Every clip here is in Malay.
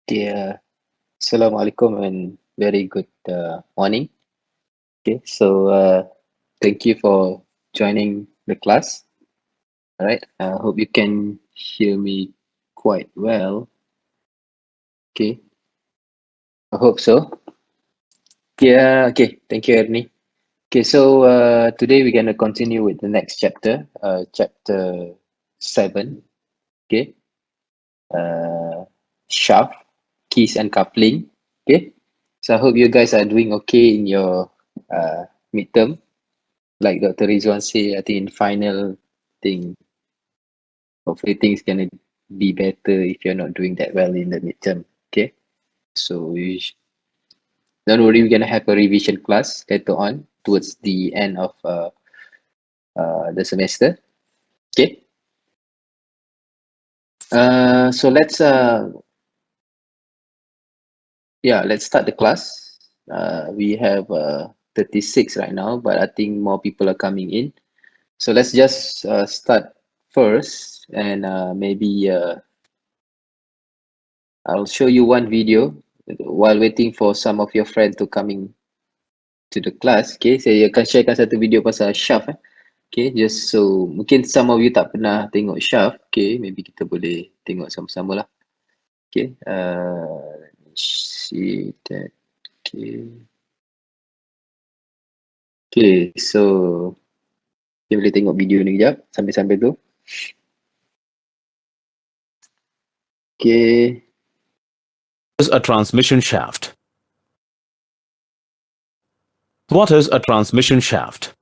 Okay, Assalamualaikum and very good morning. Okay, so thank you for joining the class. All right, I hope you can hear me quite well. Okay, I hope so. Yeah, okay, thank you, Ernie. Okay, so today we're gonna continue with the next chapter, chapter 7. Okay, shaft, keys, and coupling. Okay, so I hope you guys are doing okay in your midterm. Like Dr. Rizwan say, I think in final thing, hopefully things gonna be better if you're not doing that well in the midterm. Okay. So don't worry, we're gonna have a revision class later on towards the end of the semester. Okay. So let's start the class. We have 36 right now, but I think more people are coming in. So let's just start first and maybe I'll show you one video while waiting for some of your friends to coming to the class. Okay, saya akan sharekan satu video pasal shaft. Okay, just so mungkin some of you tak pernah tengok shaft. Okay, maybe kita boleh tengok sama-sama lah. Okay, let me see that. Okay, okay, so kita boleh tengok video ni kejap sambil-sambil tu. Okay. Is a transmission shaft. What is a transmission shaft?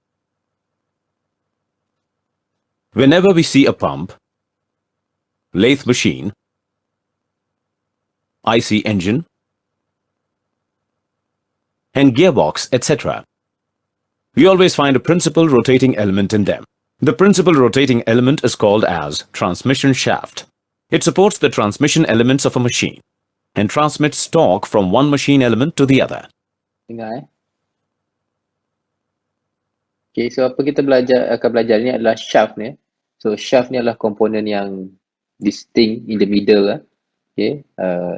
Whenever we see a pump, lathe machine, IC engine, and gearbox, etc., we always find a principal rotating element in them. The principal rotating element is called as transmission shaft. It supports the transmission elements of a machine and transmits torque from one machine element to the other. Dengar. Okay, so apa kita akan belajar ni adalah shaft ni. So shaft ni adalah komponen yang distinct in the middle. Okay,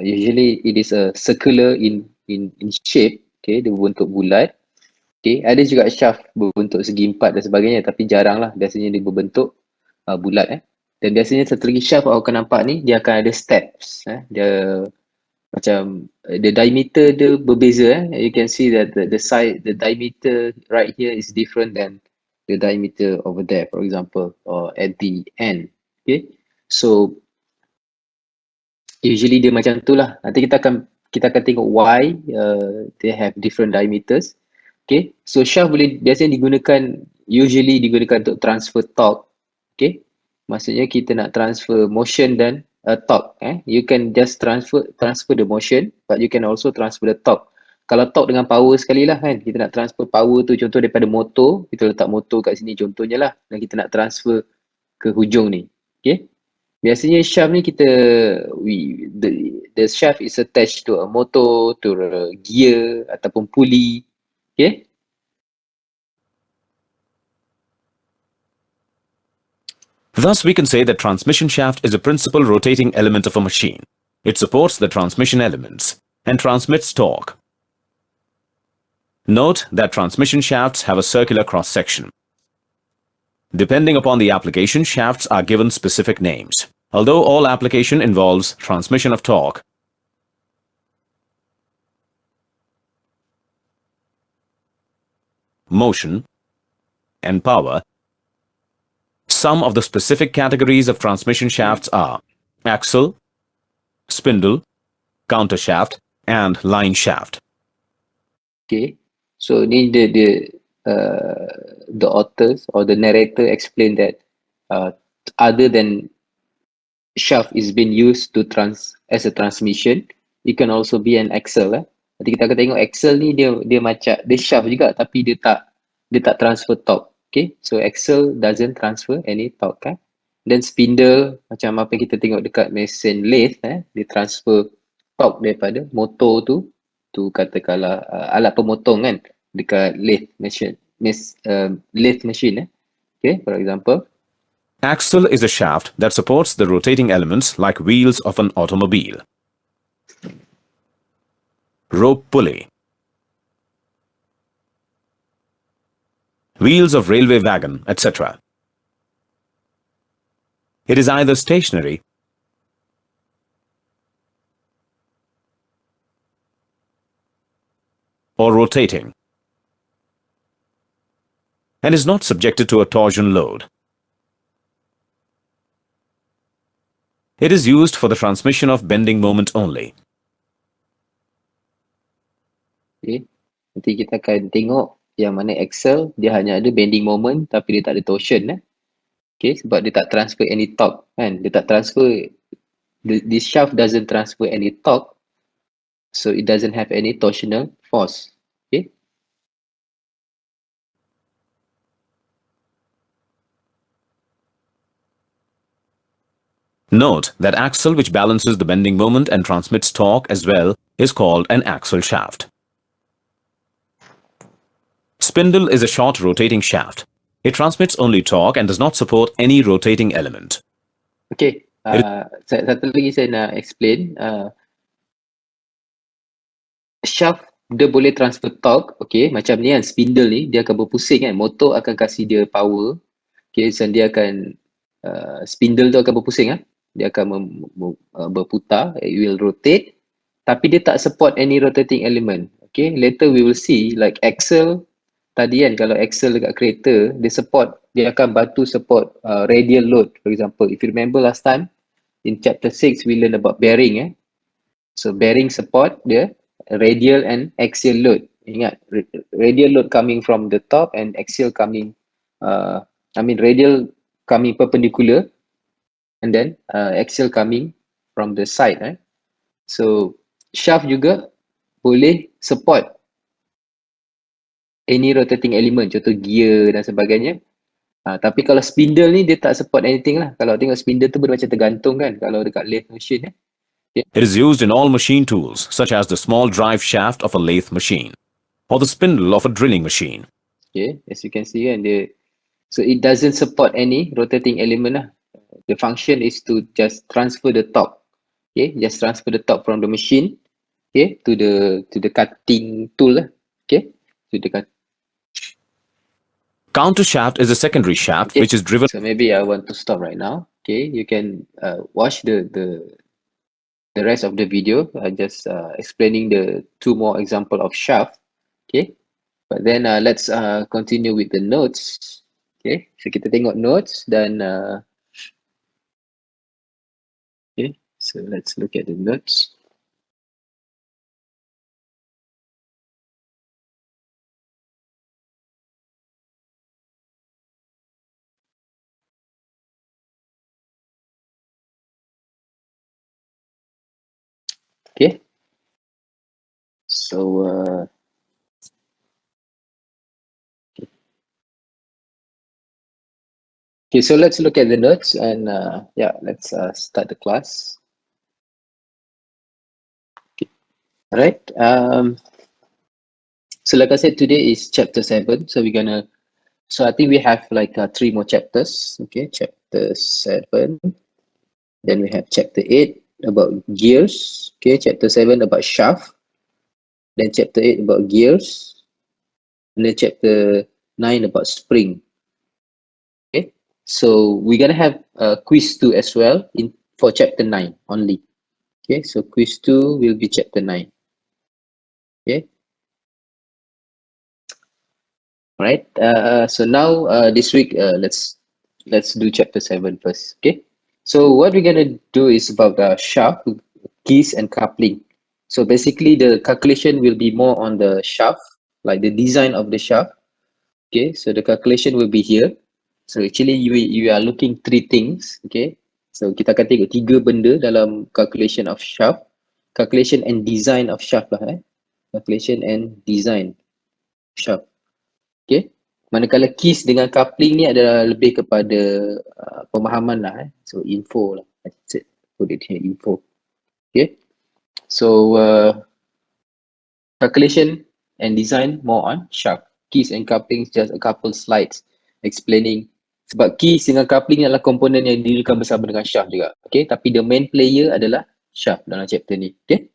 usually it is a circular in shape. Okay, dia berbentuk bulat. Okay, ada juga shaft berbentuk segi empat dan sebagainya, tapi jarang lah. Biasanya dia berbentuk bulat. Dan biasanya satu lagi shaft awak akan nampak ni, dia akan ada steps. Dia macam the diameter dia berbeza. You can see that the side, the diameter right here is different than the diameter over there, for example, or at the end. Okay, so usually dia macam tu lah. Nanti kita akan tengok why they have different diameters. Okay, so shaft biasanya usually digunakan untuk transfer torque. Okay, maksudnya kita nak transfer motion dan torque. You can just transfer the motion, but you can also transfer the torque. Kalau torque dengan power sekali lah kan, kita nak transfer power tu contoh daripada motor, kita letak motor kat sini contohnya lah, dan kita nak transfer ke hujung ni. Okay, biasanya shaft ni the shaft is attached to a motor, to a gear ataupun pulley. Okay. Thus, we can say that transmission shaft is a principal rotating element of a machine. It supports the transmission elements and transmits torque. Note that transmission shafts have a circular cross-section. Depending upon the application, shafts are given specific names. Although all application involves transmission of torque, motion, and power, some of the specific categories of transmission shafts are axle, spindle, counter shaft, and line shaft. Okay, so ni the authors or the narrator explain that other than shaft is being used as a transmission, it can also be an axle. Nanti kita akan tengok axle ni dia macam dia shaft juga, tapi dia tak transfer torque. Okay, so axle doesn't transfer any torque. Then spindle macam apa kita tengok dekat mesin lathe, dia transfer torque daripada motor tu katakanlah alat pemotong kan dekat lathe machine. Okay, for example. Axle is a shaft that supports the rotating elements like wheels of an automobile. rope pulley, wheels of railway wagon, etc. It is either stationary or rotating and is not subjected to a torsion load. It is used for the transmission of bending moment only. Okay. Nanti kita akan tengok yang mana axle dia hanya ada bending moment tapi dia tak ada torsion Okay, sebab dia tak transfer any torque kan. Dia tak transfer, this shaft doesn't transfer any torque, so it doesn't have any torsional force. Okay. Note that axle which balances the bending moment and transmits torque as well is called an axle shaft. Spindle is a short rotating shaft. It transmits only torque and does not support any rotating element. Okay, satu lagi saya nak explain. Shaft dia boleh transfer torque, okay, macam ni kan, spindle ni dia akan berpusing kan, motor akan kasih dia power, okay, dan dia akan, spindle tu akan berpusing dia akan berputar, it will rotate, tapi dia tak support any rotating element, okay, later we will see, like axle, tadi kan, kalau axle dekat kereta, dia akan bantu support radial load, for example, if you remember last time, in chapter 6, we learn about bearing so bearing support the radial and axial load. Ingat, radial load coming from the top and axial coming, radial coming perpendicular and then axial coming from the side. So shaft juga boleh support any rotating element, contoh gear dan sebagainya. Tapi kalau spindle ni dia tak support anything lah. Kalau tengok spindle tu macam tergantung kan kalau dekat lathe machine It is used in all machine tools, such as the small drive shaft of a lathe machine or the spindle of a drilling machine. Okay, as you can see kan, so it doesn't support any rotating element lah. The function is to just transfer the torque. Okay, just transfer the torque from the machine, okay, to the cutting tool lah. Okay, to the cut. Counter shaft is a secondary shaft which is driven. So maybe I want to stop right now. Okay, you can watch the rest of the video. I just explaining the two more example of shaft. Okay, but then let's continue with the notes. Okay, so kita tengok notes dan okay, so let's look at the notes. Okay, so okay, so let's look at the notes and yeah, let's start the class. Okay. All right. So like I said, today is chapter 7. So I think we have like 3 more chapters. Okay, chapter 7. Then we have chapter 8 about gears. Okay, chapter 7 about shaft. Then chapter 8 about gears. And then chapter 9 about spring. Okay, so we're gonna have quiz 2 as well for chapter 9 only. Okay, so quiz 2 will be chapter 9. Okay. All right. So now this week, let's do chapter 7 first. Okay. So what we're gonna do is about the shaft, keys, and coupling. So basically, the calculation will be more on the shaft, like the design of the shaft. Okay. So the calculation will be here. So actually, you are looking 3 things. Okay. So kita akan tengok 3 benda dalam calculation of shaft, calculation and design of shaft lah. Calculation and design shaft. Okay. Manakala keys dengan coupling ni adalah lebih kepada pemahaman lah. So info lah. I said put it here, info. Okay. So calculation and design more on shaft. Keys and couplings just a couple slides explaining. Sebab keys dengan coupling adalah komponen yang didirikan bersama dengan shaft juga. Okay. Tapi the main player adalah shaft dalam chapter ni. Okay.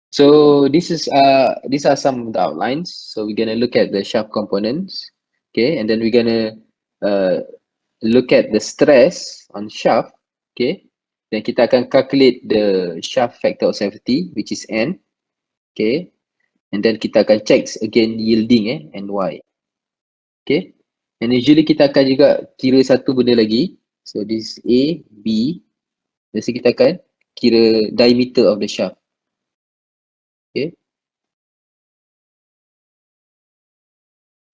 So these are some of the outlines. So we're gonna look at the shaft components, okay, and then we're gonna uh, look at the stress on shaft, okay. Then kita akan calculate the shaft factor of safety, which is N, okay. And then kita akan check again yielding NY, okay. And usually kita akan juga kira satu benda lagi. So this A, B. Biasa kita akan kira diameter of the shaft, okay.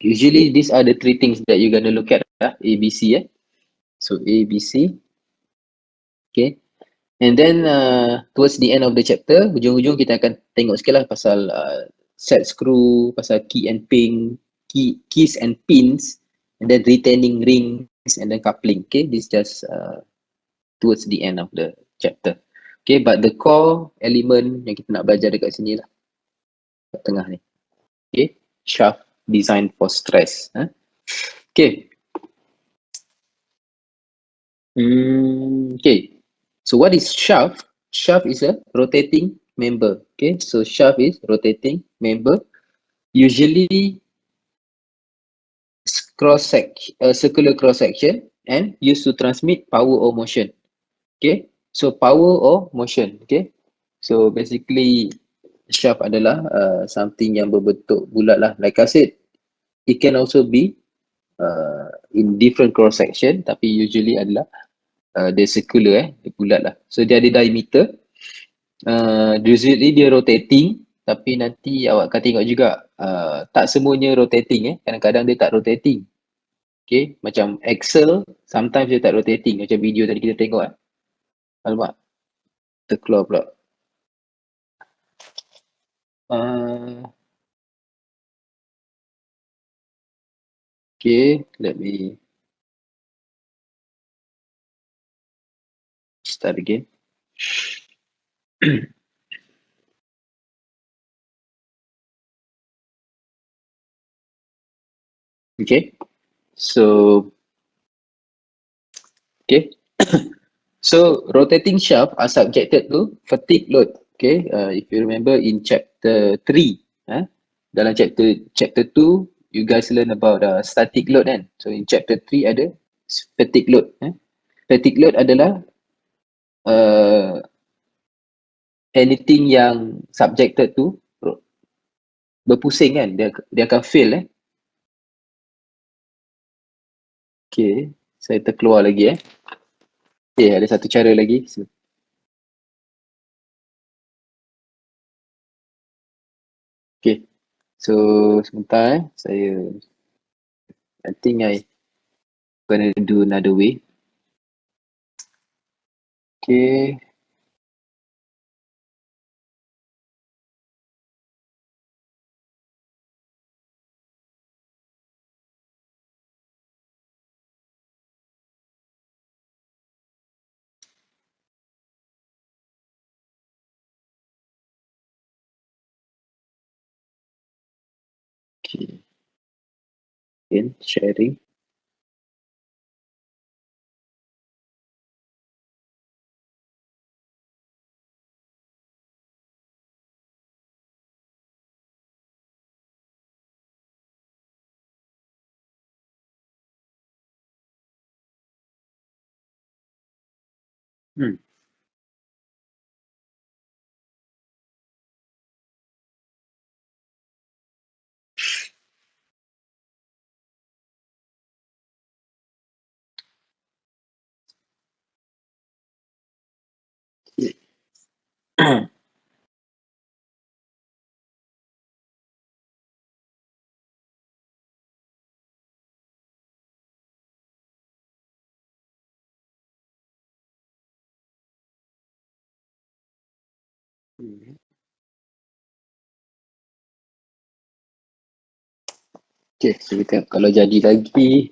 Usually these are the three things that you're gonna look at, A, B, C. So A, B, C, okay. And then towards the end of the chapter, hujung-hujung kita akan tengok sikit lah pasal set screw, pasal keys and pins, and then retaining rings, and then coupling. Okay, this just towards the end of the chapter. Okay, but the core element yang kita nak belajar dekat sini lah, kat tengah ni. Okay, shaft design for stress. Okay. Okay. So what is shaft? Shaft is a rotating member. Okay. So shaft is rotating member. Usually circular cross section and used to transmit power or motion. Okay. So power or motion. Okay. So basically shaft adalah something yang berbentuk bulat lah. Like I said, it can also be in different cross section, tapi usually adalah dia circular dia bulat lah. So dia ada diameter. Usually dia rotating, tapi nanti awak akan tengok juga tak semuanya rotating. Kadang-kadang dia tak rotating. Okay, macam axle sometimes dia tak rotating, macam video tadi kita tengok alamak, terkeluar pula. Okay, let me start again. Okay, so okay. So rotating shaft are subjected to fatigue load. Okay, if you remember in chapter 3, dalam chapter 2, you guys learn about static load kan. So in chapter 3 ada fatigue load. Fatigue load adalah uh, anything yang subjected to berpusing kan, dia akan fail. Okay, saya terkeluar lagi. Okay, ada satu cara lagi. Okay, so sebentar saya I think I gonna do another way. Okay. Okay. Again, sharing. Okay, so kita kalau jadi lagi,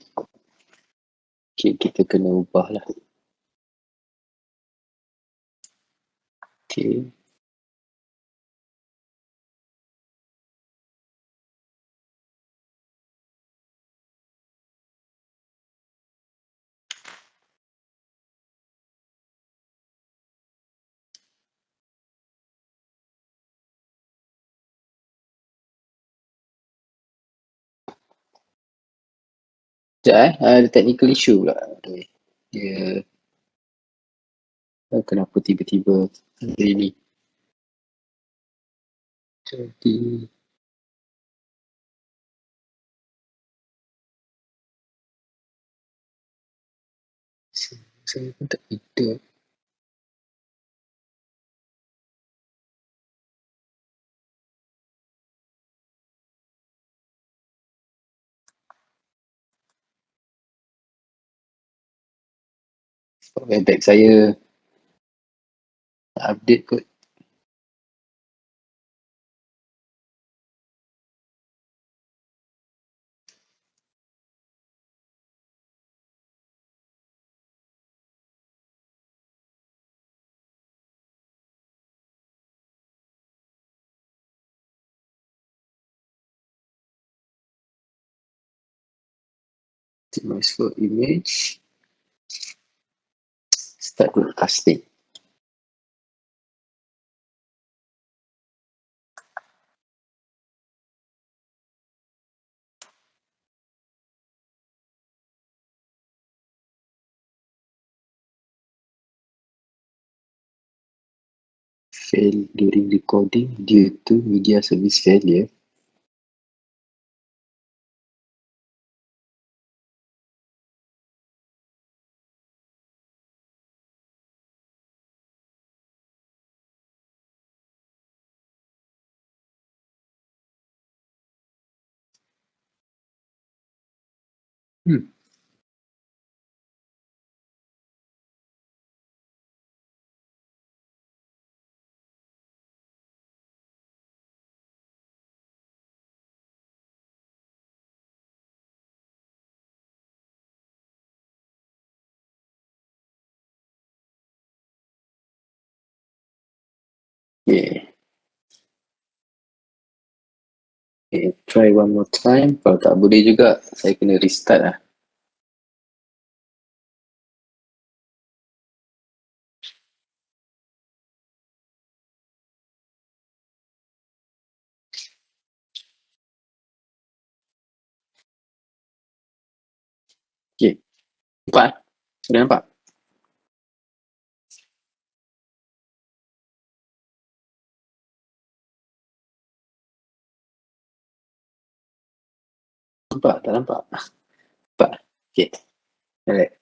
okay, kita kena ubah lah. Okay. Sekejap ada technical issue pula. Dia kenapa tiba-tiba ini jadi saya pun tak hidup. Webpack saya tak update kot. Optimize for image. Start broadcasting. Fail during recording due to media service failure. Okay. Okay, try one more time. Kalau tak boleh juga, saya kena restart lah. Okay. Nampak? Sudah nampak? Nampak? Tak nampak? Nampak? Okay. Alright.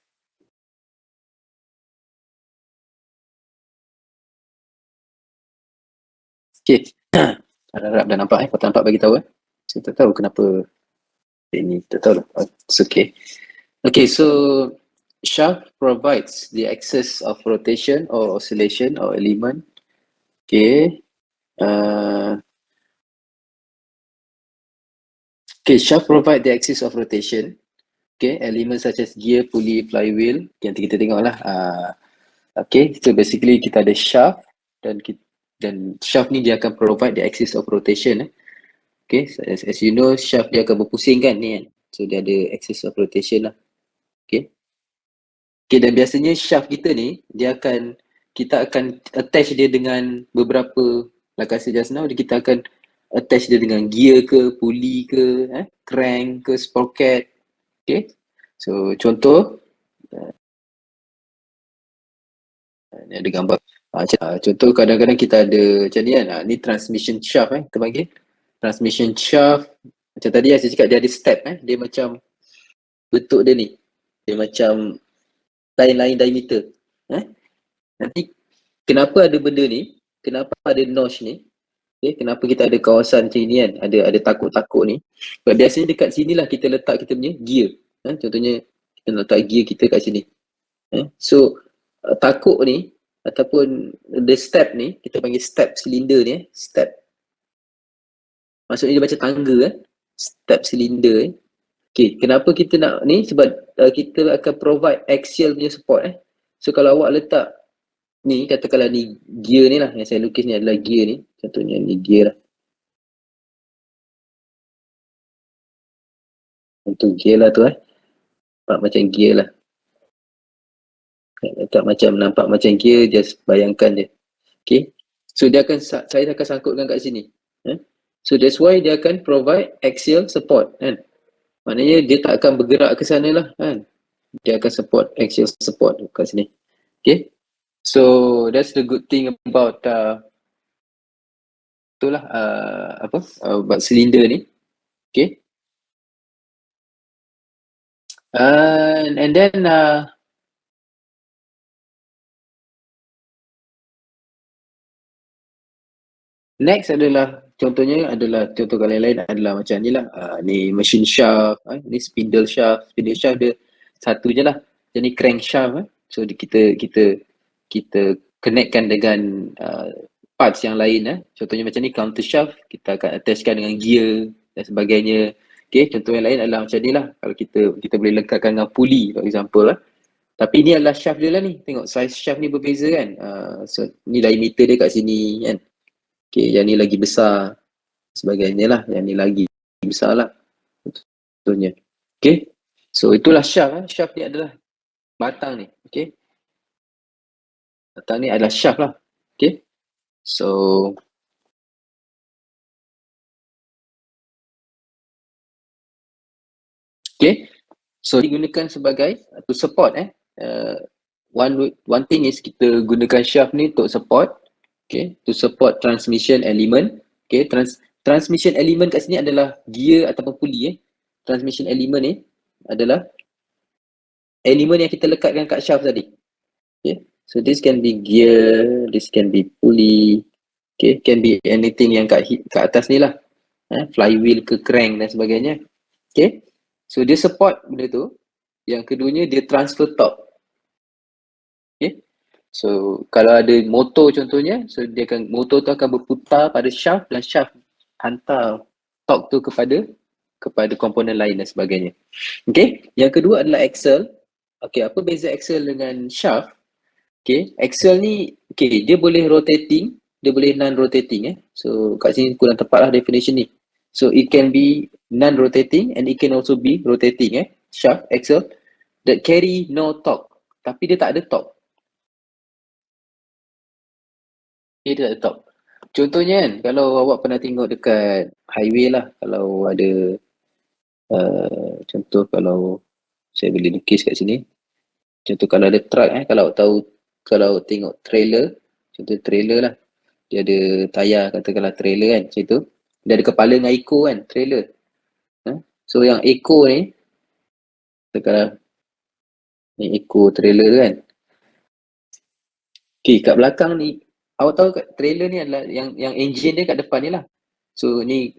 Okay. Harap dah nampak. Kalau tak nampak bagi tahu. Saya tak tahu kenapa ini. Tak tahu lah. It's okay. Okay, so shaft provides the axis of rotation or oscillation or element. Okay. Okay, shaft provide the axis of rotation. Okay, elements such as gear, pulley, flywheel. Nanti kita tengok lah. Okay, so basically kita ada shaft dan shaft ni dia akan provide the axis of rotation. Okay, so as you know, shaft dia akan berpusing kan ni kan. So dia ada axis of rotation lah. Okay. Okay, dan biasanya shaft kita ni, kita akan attach dia dengan beberapa, like I said just now, kita akan attach dia dengan gear ke, pulley ke, crank ke, sprocket. Okay. So contoh, ni ada gambar. Contoh kadang-kadang kita ada macam ni kan, ni transmission shaft kita panggil. Transmission shaft, macam tadi saya cakap dia ada step dia macam bentuk dia ni. Dia macam lain-lain diameter. Nanti kenapa ada benda ni? Kenapa ada notch ni? Okay, kenapa kita ada kawasan macam ni kan? Ada takuk-takuk ni. Sebab biasanya dekat sini lah kita letak kita punya gear. Contohnya kita letak gear kita kat sini. So takuk ni ataupun the step ni, kita panggil step silinder ni, step. Maksudnya dia macam tangga step silinder. Okay, kenapa kita nak ni? Sebab kita akan provide axial punya support So kalau awak letak ni, katakanlah ni gear ni lah, yang saya lukis ni adalah gear ni. Contohnya ni gear lah. Untuk gear lah tu nampak macam gear lah. Nampak macam gear, just bayangkan dia. Okay, so dia akan, saya akan sangkutkan kat sini. So that's why dia akan provide axial support kan. Maknanya dia tak akan bergerak ke sana lah kan. Dia akan support, axial support kat sini. Okay. So that's the good thing about itulah about silinder ni. Okay. And then next adalah contohnya adalah contoh kali lain adalah macam ni lah. Ni machine shaft, ni spindle shaft. Spindle shaft dia satu je lah. Jadi crankshaft. So kita connectkan dengan parts yang lain. Contohnya macam ni counter shaft, kita akan attachkan dengan gear dan sebagainya. Okay, contoh yang lain adalah macam ni lah. Kalau kita boleh lekatkan dengan pulley for example lah. Tapi ni adalah shaft dia lah ni. Tengok size shaft ni berbeza kan. So ni diameter dia kat sini kan. Okay, yang ni lagi besar sebagainya lah. Yang ni lagi besar lah. Contohnya. Okay. So itulah shaft. Shaft ni adalah batang ni. Okay. Batang ni adalah shaft lah. Okay. So okay. So digunakan sebagai to support one thing is kita gunakan shaft ni untuk support. Okay. To support transmission element. Okay. Transmission element kat sini adalah gear ataupun pulley. Transmission element ni adalah element yang kita lekatkan kat shaft tadi. Okay. So this can be gear, this can be pulley, okay, can be anything yang kat atas ni lah. Flywheel ke crank dan sebagainya. Okay. So dia support benda tu. Yang keduanya dia transfer torque. Okay. So kalau ada motor contohnya, so motor tu akan berputar pada shaft dan shaft hantar torque tu kepada komponen lain dan sebagainya. Okay. Yang kedua adalah axle. Okay, apa beza axle dengan shaft? Okay, axle ni dia boleh rotating, dia boleh non-rotating. So kat sini kurang tepat lah definition ni. So it can be non-rotating and it can also be rotating. Shaft, axle that carry no torque. Tapi dia tak ada torque. Dia tak ada torque. Contohnya kan, kalau awak pernah tengok dekat highway lah, kalau ada contoh kalau saya boleh lukis kat sini. Contoh kalau ada truck kalau awak tahu, kalau tengok trailer, contoh trailer lah. Dia ada tayar katakanlah trailer kan, macam tu. Dia ada kepala dengan ekor kan, trailer. So yang ekor ni, katakanlah ni ekor trailer tu kan. Okay, kat belakang ni, awak tahu kat trailer ni adalah yang engine dia kat depan ni lah. So ni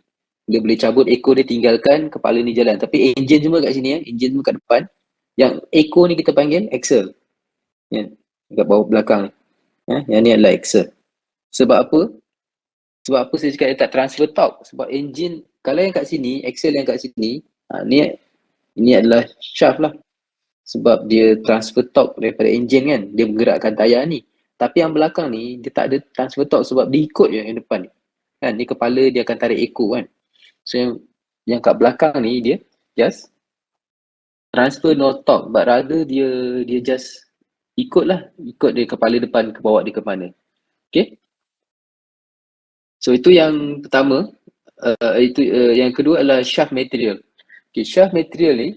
dia boleh cabut ekor dia, tinggalkan kepala ni jalan. Tapi engine semua kat sini engine semua kat depan. Yang ekor ni kita panggil axle. Kat bawah belakang ni. Yang ni adalah axle. Sebab apa? Sebab apa saya cakap dia tak transfer torque? Sebab engine, kalau yang kat sini, axle yang kat sini, ini adalah shaft lah. Sebab dia transfer torque daripada engine kan. Dia menggerakkan tayar ni. Tapi yang belakang ni, dia tak ada transfer torque sebab dia ikut je yang depan ni. Kan, ni kepala dia akan tarik ekor kan. So yang kat belakang ni, dia just transfer no torque. But rather dia just ikut dia kepala depan ke bawa dia ke mana. Okay. So itu yang pertama. Yang kedua adalah shaft material. Okay, shaft material ni,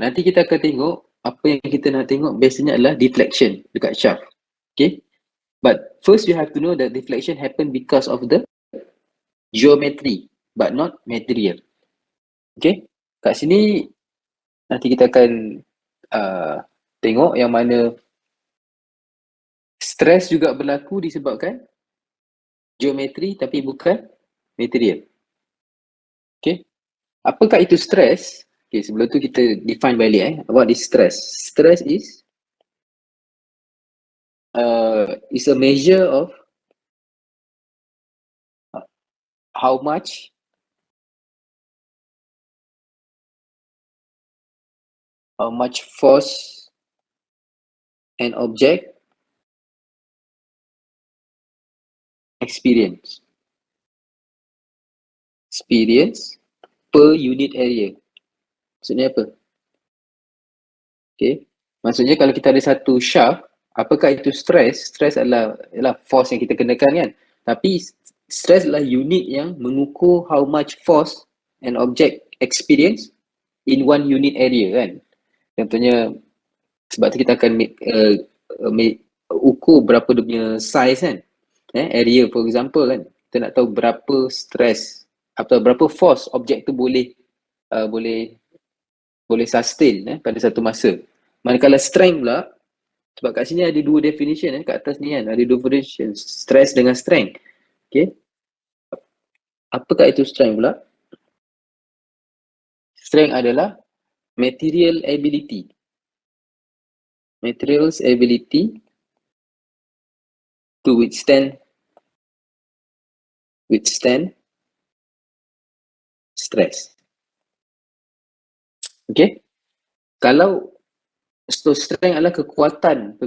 nanti kita akan tengok apa yang kita nak tengok biasanya adalah deflection dekat shaft. Okay. But first you have to know that deflection happen because of the geometry but not material. Okay. Kat sini nanti kita akan tengok yang mana stress juga berlaku disebabkan geometri tapi bukan material. Okay. Apakah itu stress? Okay, sebelum tu kita define balik what is stress. Stress is a measure of how much force an object experience per unit area. Maksudnya apa? Okay. Maksudnya kalau kita ada satu shaft, apakah itu stress? Stress adalah force yang kita kenakan kan. Tapi stress adalah unit yang mengukur how much force an object experience in one unit area kan. Contohnya, sebab tu kita akan ukur berapa dia punya size kan. Area for example kan. Kita nak tahu berapa stress atau berapa force objek tu boleh sustain pada satu masa. Manakala strength pula, sebab kat sini ada dua definition kat atas ni kan, ada dua definition, stress dengan strength. Okay. Apakah itu strength pula? Strength adalah material ability. Material's ability to withstand stress. Okay. Kalau strength adalah kekuatan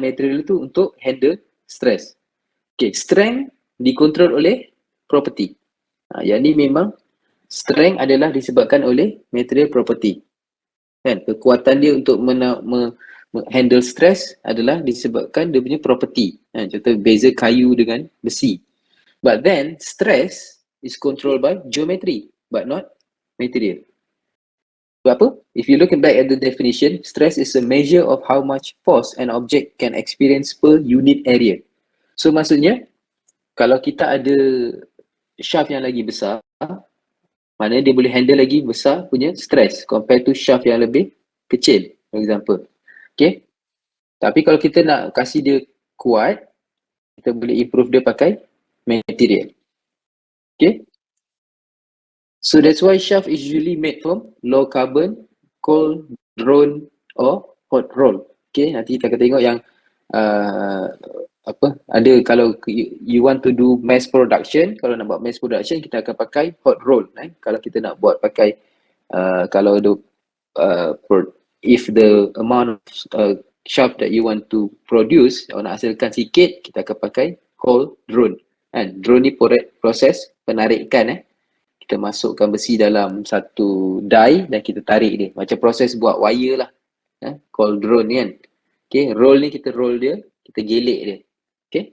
material tu untuk handle stress. Okay, strength dikontrol oleh property. Yang ni memang strength adalah disebabkan oleh material property. Kan? Kekuatan dia untuk handle stress adalah disebabkan dia punya property. Contoh beza kayu dengan besi. But then stress is controlled by geometry but not material. Sebab apa? If you look back at the definition, stress is a measure of how much force an object can experience per unit area. So maksudnya, kalau kita ada shaft yang lagi besar, maknanya dia boleh handle lagi besar punya stress compared to shaft yang lebih kecil, for example. Okay? Tapi kalau kita nak kasih dia kuat, kita boleh improve dia pakai material. Okay? So that's why shaft is usually made from low carbon, cold, drawn or hot roll. Okay, nanti kita akan tengok yang ada kalau you want to do mass production, kalau nak buat mass production kita akan pakai hot roll. Kalau kita nak buat pakai kalau if the amount of shaft that you want to produce, kalau nak hasilkan sikit, kita akan pakai cold drawn. Drawn ni proses penarikan. Kita masukkan besi dalam satu die dan kita tarik dia. Macam proses buat wire lah. Cold drawn ni kan. Okay, roll ni kita roll dia, kita gelek dia. Okay.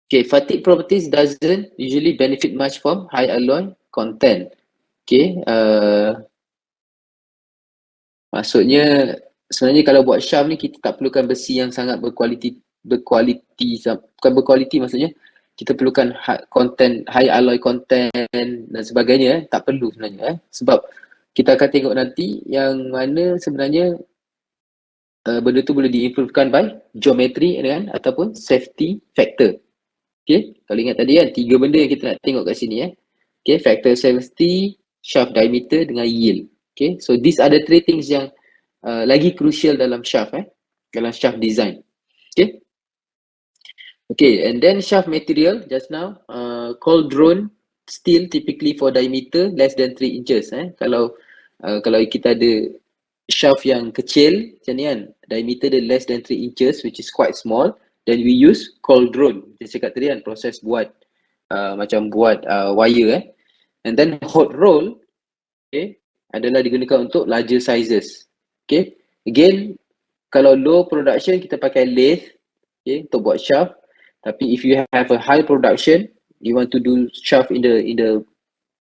Okay, fatigue properties doesn't usually benefit much from high alloy content. Okay, maksudnya sebenarnya kalau buat shaft ni kita tak perlukan besi yang sangat berkualiti, bukan berkualiti maksudnya kita perlukan high alloy content dan sebagainya. Tak perlu sebenarnya. Sebab kita akan tengok nanti yang mana sebenarnya benda tu boleh diimprovekan by geometry kan, ataupun safety factor. Okay, kalau ingat tadi kan 3 benda yang kita nak tengok kat sini. Okay, factor safety, shaft diameter dengan yield. Okay, so these are the 3 things yang lagi crucial dalam shaft dalam shaft design. Okay. Okay, and then shaft material just now, cold drawn steel typically for diameter less than 3 inches. Kalau kita ada shaft yang kecil macam ni kan, diameter dia less than 3 inches which is quite small, then we use cold drawn. Saya cakap tadi kan, proses buat macam buat wire. And then hot roll, okay, adalah digunakan untuk larger sizes. Okay, again kalau low production kita pakai lathe, okay, untuk buat shaft. Tapi if you have a high production, you want to do shaft in the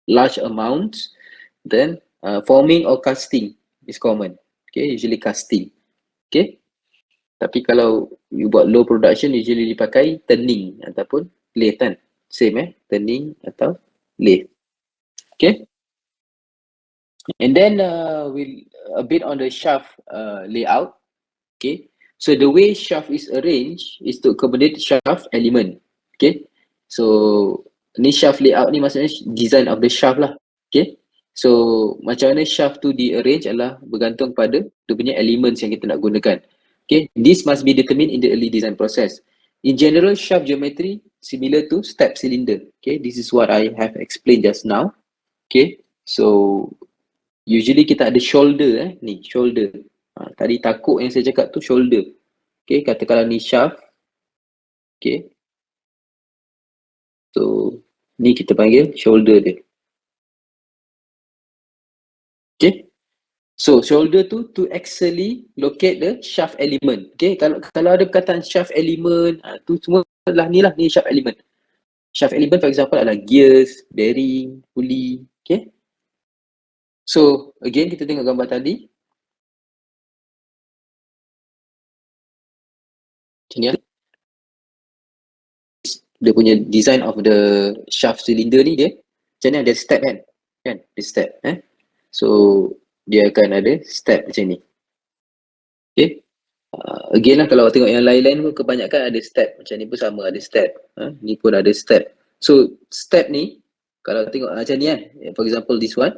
large amounts, then forming or casting is common. Okay, usually casting. Okay. Tapi kalau you buat low production, usually dipakai turning ataupun lathe kan. Same turning atau lathe. Okay. And then we'll a bit on the shaft layout. Okay. So the way shaft is arranged is to accommodate shaft element. Okay. So ni shaft layout ni maksudnya design of the shaft lah. Okay. So macam mana shaft tu di-arrange adalah bergantung pada dia punya elements yang kita nak gunakan. Okay. This must be determined in the early design process. In general, shaft geometry similar to step cylinder. Okay. This is what I have explained just now. Okay. So usually kita ada shoulder ni, shoulder. Tadi takuk yang saya cakap tu shoulder. Okay, katakanlah ni shaft. Okay. So, ni kita panggil shoulder dia. Okay. So, shoulder tu to actually locate the shaft element. Okay, kalau ada perkataan shaft element, tu semua adalah ni shaft element. Shaft element for example adalah gears, bearing, pulley. Okay. So again kita tengok gambar tadi. Macam ni lah. Dia punya design of the shaft cylinder ni dia macam ni, ada step kan? Kan? Dia step So dia akan ada step macam ni. Okay. Again lah, kalau tengok yang lain-lain pun kebanyakan ada step. Macam ni pun sama ada step. Ni pun ada step. So step ni kalau tengok macam ni kan, for example this one,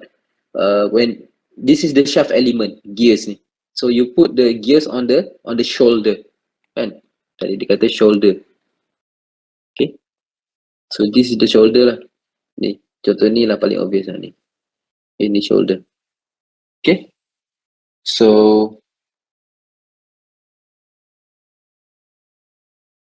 when this is the shaft element, gears ni. So you put the gears on the shoulder kan. Tadi dia kata shoulder. Okay. So this is the shoulder lah. Ni contoh ni lah paling obvious lah ni. Ini shoulder. Okay. So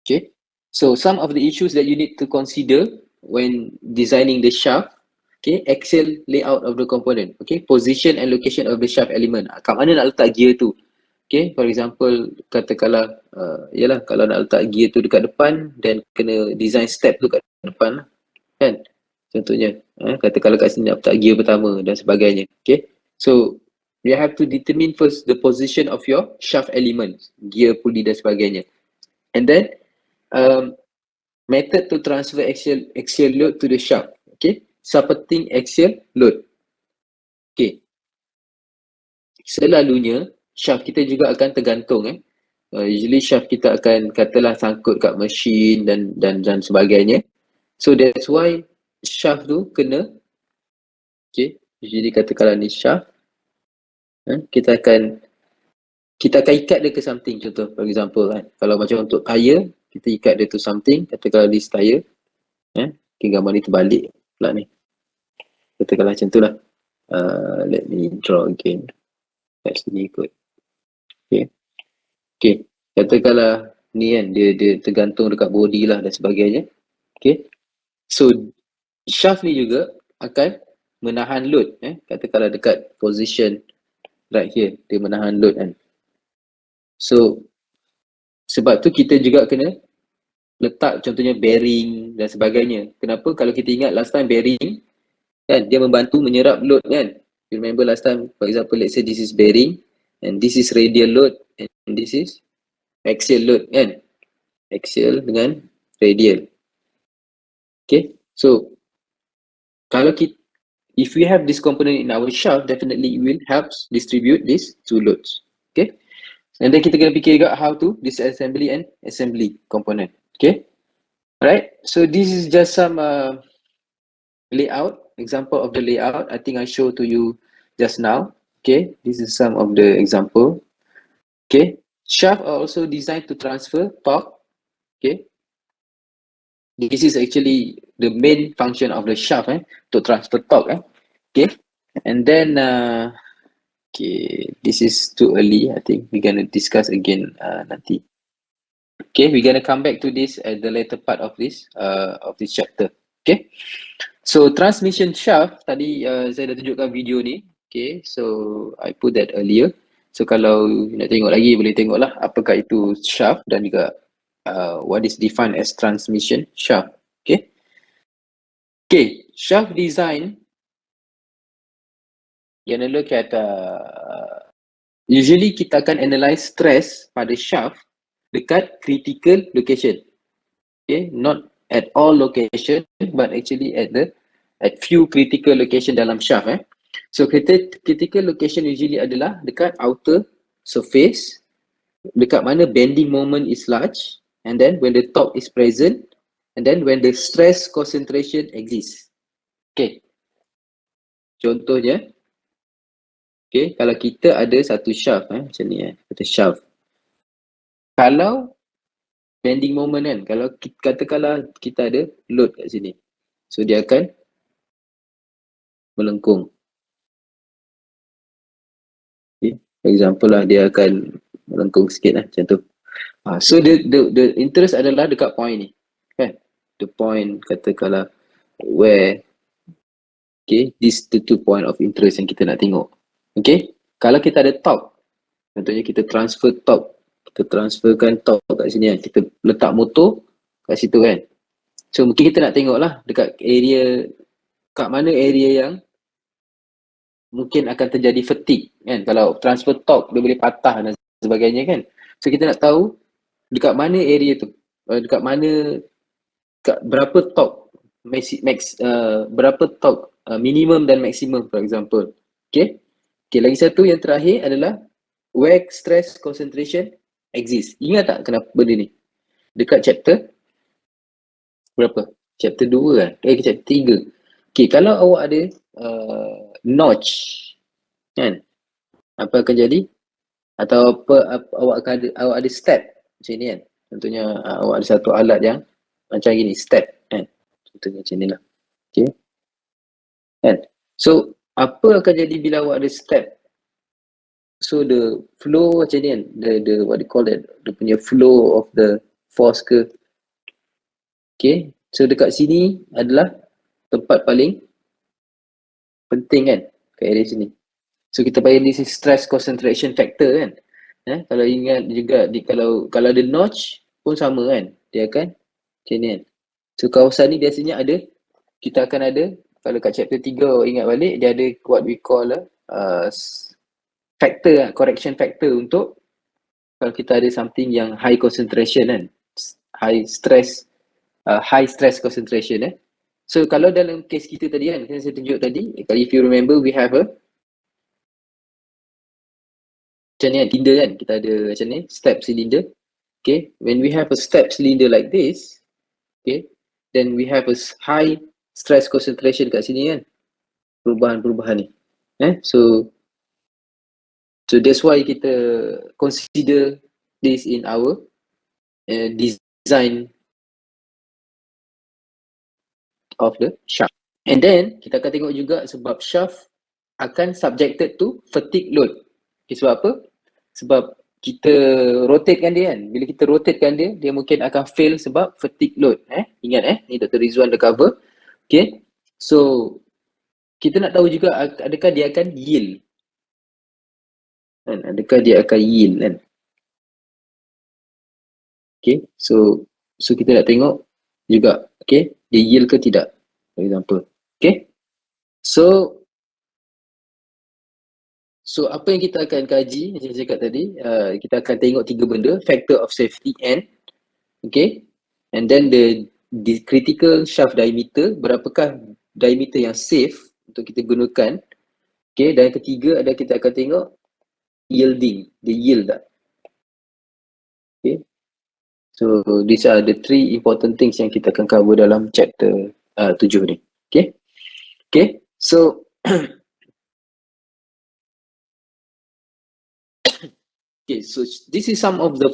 okay. So some of the issues that you need to consider when designing the shaft, okay, axial layout of the component, okay, position and location of the shaft element. Kat mana nak letak gear tu? Okay, for example, katakanlah, yalah, kalau nak letak gear tu dekat depan, then kena design step tu kat depan lah, kan? Contohnya, katakanlah kat sini nak letak gear pertama dan sebagainya, okay? So, you have to determine first the position of your shaft elements, gear, pulley dan sebagainya. And then, method to transfer axial load to the shaft, okay? Supporting axial load. Okay. Selalunya shaft kita juga akan tergantung usually shaft kita akan katalah sangkut kat mesin dan sebagainya. So that's why shaft tu kena, okay, usually katakanlah ni shaft, kita akan ikat dia ke something. Contoh for example kan, kalau macam untuk tire, kita ikat dia to something, katakanlah this tire, okay, gambar ni terbalik pula ni, katakanlah macam tu lah. Let me draw again kat sini kot. Okay, katakanlah ni kan, dia tergantung dekat body lah dan sebagainya. Okay, so shaft ni juga akan menahan load, katakanlah dekat position right here, dia menahan load kan. So sebab tu kita juga kena letak contohnya bearing dan sebagainya. Kenapa? Kalau kita ingat last time bearing kan, dia membantu menyerap load kan. You remember last time, for example, let's say this is bearing and this is radial load and this is axial load kan. Axial dengan radial. Okay, so kalau kita, if we have this component in our shaft, definitely it will help distribute these two loads. Okay, and then kita kena fikir juga how to disassembly and assembly component. Okay, alright, so this is just some layout, example of the layout I think I showed to you just now. Okay, this is some of the example. Okay, shaft are also designed to transfer torque. Okay, this is actually the main function of the shaft to transfer torque. Okay, and then okay, this is too early. I think we're gonna discuss again nanti. Okay, we're gonna come back to this at the later part of this chapter. Okay, so transmission shaft tadi saya dah tunjukkan video ni. Okay, so I put that earlier. So kalau nak tengok lagi boleh tengoklah apakah itu shaft dan juga what is defined as transmission shaft. Okay, okay, shaft design. You're gonna look at usually kita akan analyze stress pada shaft dekat critical location. Okay, not at all location but actually at few critical location dalam shaft. So critical location usually adalah dekat outer surface, dekat mana bending moment is large, and then when the torque is present, and then when the stress concentration exists. Okay, contohnya, okay, kalau kita ada satu shaft macam ni kata shaft, kalau bending moment kan, kalau katakanlah kita ada load kat sini, so dia akan melengkung. Okay, example lah, dia akan melengkung sikit lah macam tu. So the interest adalah dekat point ni kan, the point katakanlah where, okay, this the 2 point of interest yang kita nak tengok. Okay, kalau kita ada torque, contohnya kita transfer torque, kita transferkan torque kat sini kan, kita letak motor kat situ kan, so mungkin kita nak tengok lah dekat area, kat mana area yang mungkin akan terjadi fatigue kan. Kalau transfer torque dia boleh patah dan sebagainya kan. So kita nak tahu dekat mana area tu, dekat mana, kat berapa torque berapa torque minimum dan maksimum, for example. Okay. Okay, lagi satu yang terakhir adalah where stress concentration exists. Ingat tak kenapa benda ni? Dekat chapter berapa? Chapter 2 kan? Chapter 3. Okay, kalau awak ada notch kan, apa akan jadi? Atau awak ada step macam ni kan? Contohnya awak ada satu alat yang macam gini, step kan? Contohnya macam ni lah. Okay. Kan? So, apa akan jadi bila awak ada step? So, the flow macam ni kan? The what they call that? Dia punya flow of the force ke? Okay. So, dekat sini adalah tempat paling penting kan? Kat area sini. So, kita panggil this is stress concentration factor kan? Kalau ingat juga, kalau ada notch pun sama kan? Dia akan macam ni kan? So, kawasan ni biasanya ada, kita akan ada, kalau kat chapter 3 ingat balik, dia ada what we call factor, correction factor untuk kalau kita ada something yang high concentration kan, high stress concentration So kalau dalam case kita tadi kan, yang saya tunjuk tadi, kalau if you remember, we have a macam ni kan, cylinder kan, kita ada macam ni, step cylinder. Okay, when we have a step cylinder like this, okay, then we have a high stress concentration kat sini kan, perubahan-perubahan ni. So that's why kita consider this in our design of the shaft. And then kita akan tengok juga sebab shaft akan subjected to fatigue load. Okay, sebab apa? Sebab kita rotatekan dia kan. Bila kita rotatekan dia, dia mungkin akan fail sebab fatigue load. Ingat ni Dr. Rizwan dah cover. Okay. So kita nak tahu juga adakah dia akan yield. Kan? Adakah dia akan yield kan? Okay. So kita nak tengok juga, okay, dia yield ke tidak, for example. Okay. So apa yang kita akan kaji, macam saya cakap tadi, kita akan tengok 3 benda, factor of safety and, okay, and then the critical shaft diameter, berapakah diameter yang safe untuk kita gunakan, okay, dan yang ketiga adalah kita akan tengok yielding, the yield tak. Okay, so these are the 3 important things yang kita akan cover dalam chapter 7 ni. Okay, so okay, so this is some of the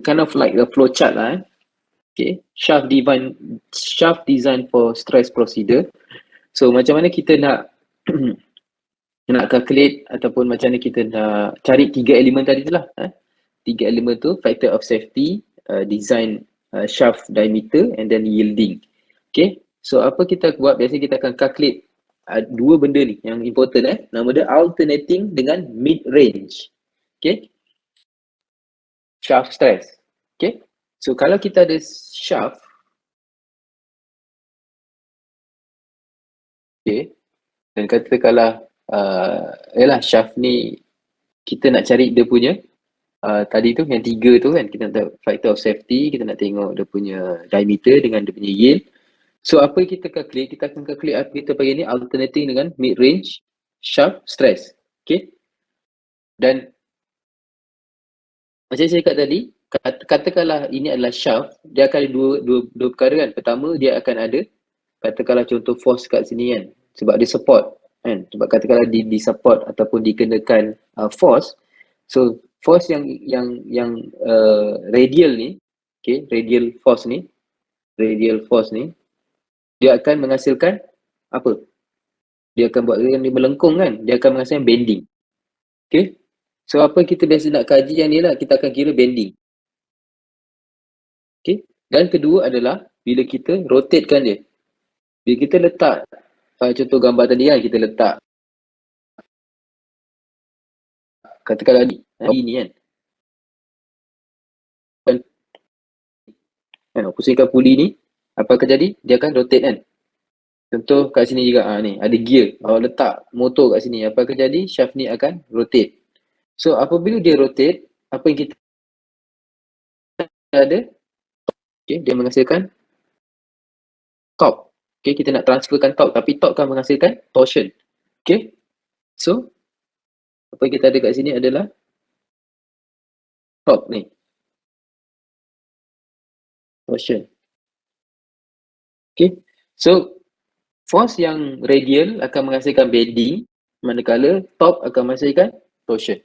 kind of like the flow chart lah. Okay, shaft design for stress procedure. So macam mana kita nak nak calculate ataupun macam mana kita nak cari 3 elemen tadi tu lah. 3 elemen tu, factor of safety, design shaft diameter and then yielding. Okay, so apa kita buat, biasanya kita akan calculate 2 benda ni yang important. Nama dia alternating dengan mid range. Okay, shaft stress. Okay, so kalau kita ada shaft, okay, dan katakanlah yalah shaft ni kita nak cari dia punya tadi tu yang 3 tu kan, kita nak tahu factor of safety, kita nak tengok dia punya diameter dengan dia punya yield. So apa yang kita calculate, kita akan calculate apa kita panggil ni alternating dengan mid range shaft stress. Okay, dan macam saya cakap tadi, katakanlah ini adalah shaft, dia akan ada dua perkara kan. Pertama, dia akan ada, katakanlah contoh force kat sini kan, sebab dia support kan, sebab katakanlah di support ataupun dikenakan force. So force yang radial ni, okay, radial force ni, dia akan menghasilkan apa? Dia akan buat dia melengkung kan, dia akan menghasilkan bending. Okay, so apa kita biasa nak kaji yang ni lah, kita akan kira bending. Okay, dan kedua adalah bila kita rotatekan dia. Bila kita letak, contoh gambar tadi kan, kita letak katakanlah ni kan, pusingkan puli ni, apa akan jadi? Dia akan rotate kan. Contoh kat sini juga, ni ada gear. Awak letak motor kat sini, apa akan jadi? Shaft ni akan rotate. So apabila dia rotate, apa yang kita ada? Okay, dia menghasilkan torque. Okay, kita nak transferkan torque, tapi torque akan menghasilkan torsion. Okay, so apa yang kita ada kat sini adalah torque ni, torsion. Okay, so force yang radial akan menghasilkan bending, manakala torque akan menghasilkan torsion.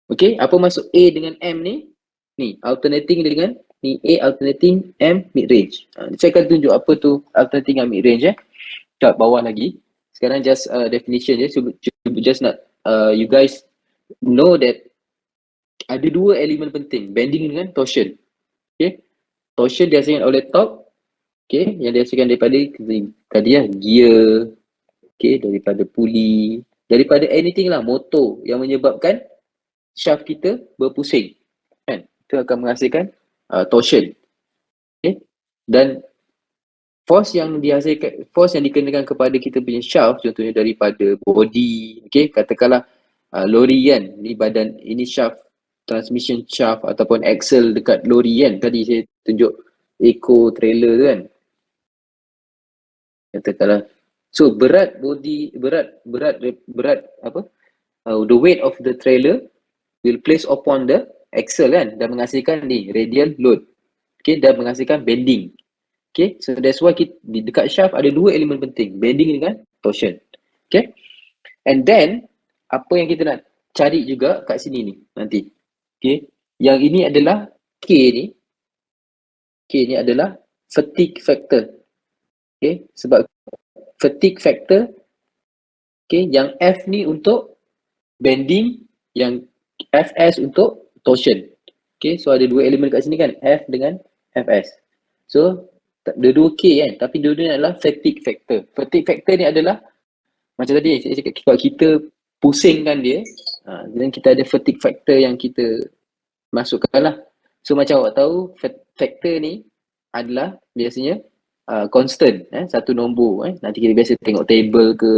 Okay, apa maksud A dengan M ni? Ni, alternating dengan ni, A alternating, M mid range. Saya akan tunjuk apa tu alternating dan mid range kat bawah lagi. Sekarang just definition je, just nak you guys know that ada dua elemen penting, bending dengan torsion. Okay, torsion dihasilkan oleh torque, okay, yang dihasilkan daripada tadi gear, okay, daripada pulley, daripada anything lah, motor yang menyebabkan shaft kita berpusing, kan? Itu akan menghasilkan torsion. Okay, dan force yang dihasilkan, force yang dikenakan kepada kita punya shaft, contohnya daripada body, okay, katakanlah lori kan, ni badan, ini shaft, transmission shaft ataupun axle dekat lori kan, tadi saya tunjuk eco trailer tu kan, katakanlah. So berat body, berat apa, the weight of the trailer will place upon the axle kan, dan menghasilkan ni radial load, okay, dan menghasilkan bending. Okay, so that's why kita, dekat shaft ada dua elemen penting, bending dengan torsion. Okay, and then apa yang kita nak cari juga kat sini ni nanti. Okay, yang ini adalah K ni. K ni adalah fatigue factor. Okay, sebab fatigue factor, okay, yang F ni untuk bending, yang Fs untuk torsion. Okay, so ada dua elemen kat sini kan, F dengan Fs. So dua-dua K kan, tapi dua-dua adalah fatigue factor. Fatigue factor ni adalah macam tadi saya cakap, kalau kita pusingkan dia, dan kita ada fatigue factor yang kita masukkan lah. So macam awak tahu, factor ni adalah biasanya constant, satu nombor. Nanti kita biasa tengok table ke,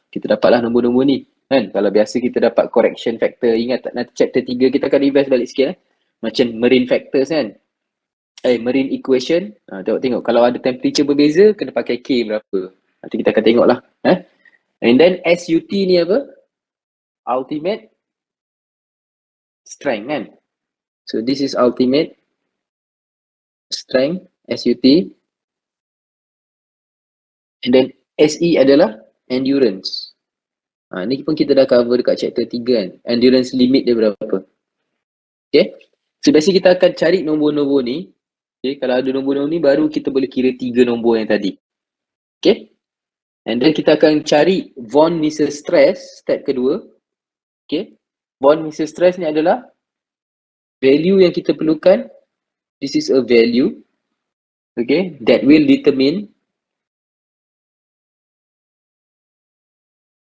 kita dapatlah nombor-nombor ni kan. Kalau biasa kita dapat correction factor, ingat tak, nanti chapter 3 kita akan revise balik sikit macam marine factors kan, marine equation. Tengok kalau ada temperature berbeza, kena pakai K berapa, nanti kita akan tengok lah. And then SUT ni apa? Ultimate strength kan. So this is ultimate strength, SUT. And then SE adalah endurance. Ni pun kita dah cover dekat chapter 3 kan. Endurance limit dia berapa. Okay, so biasa kita akan cari nombor-nombor ni. Okay, kalau ada nombor-nombor ni baru kita boleh kira 3 nombor yang tadi. Okay, and then kita akan cari von Mises stress step kedua. Okay, von Mises stress ni adalah value yang kita perlukan. This is a value, okay, that will determine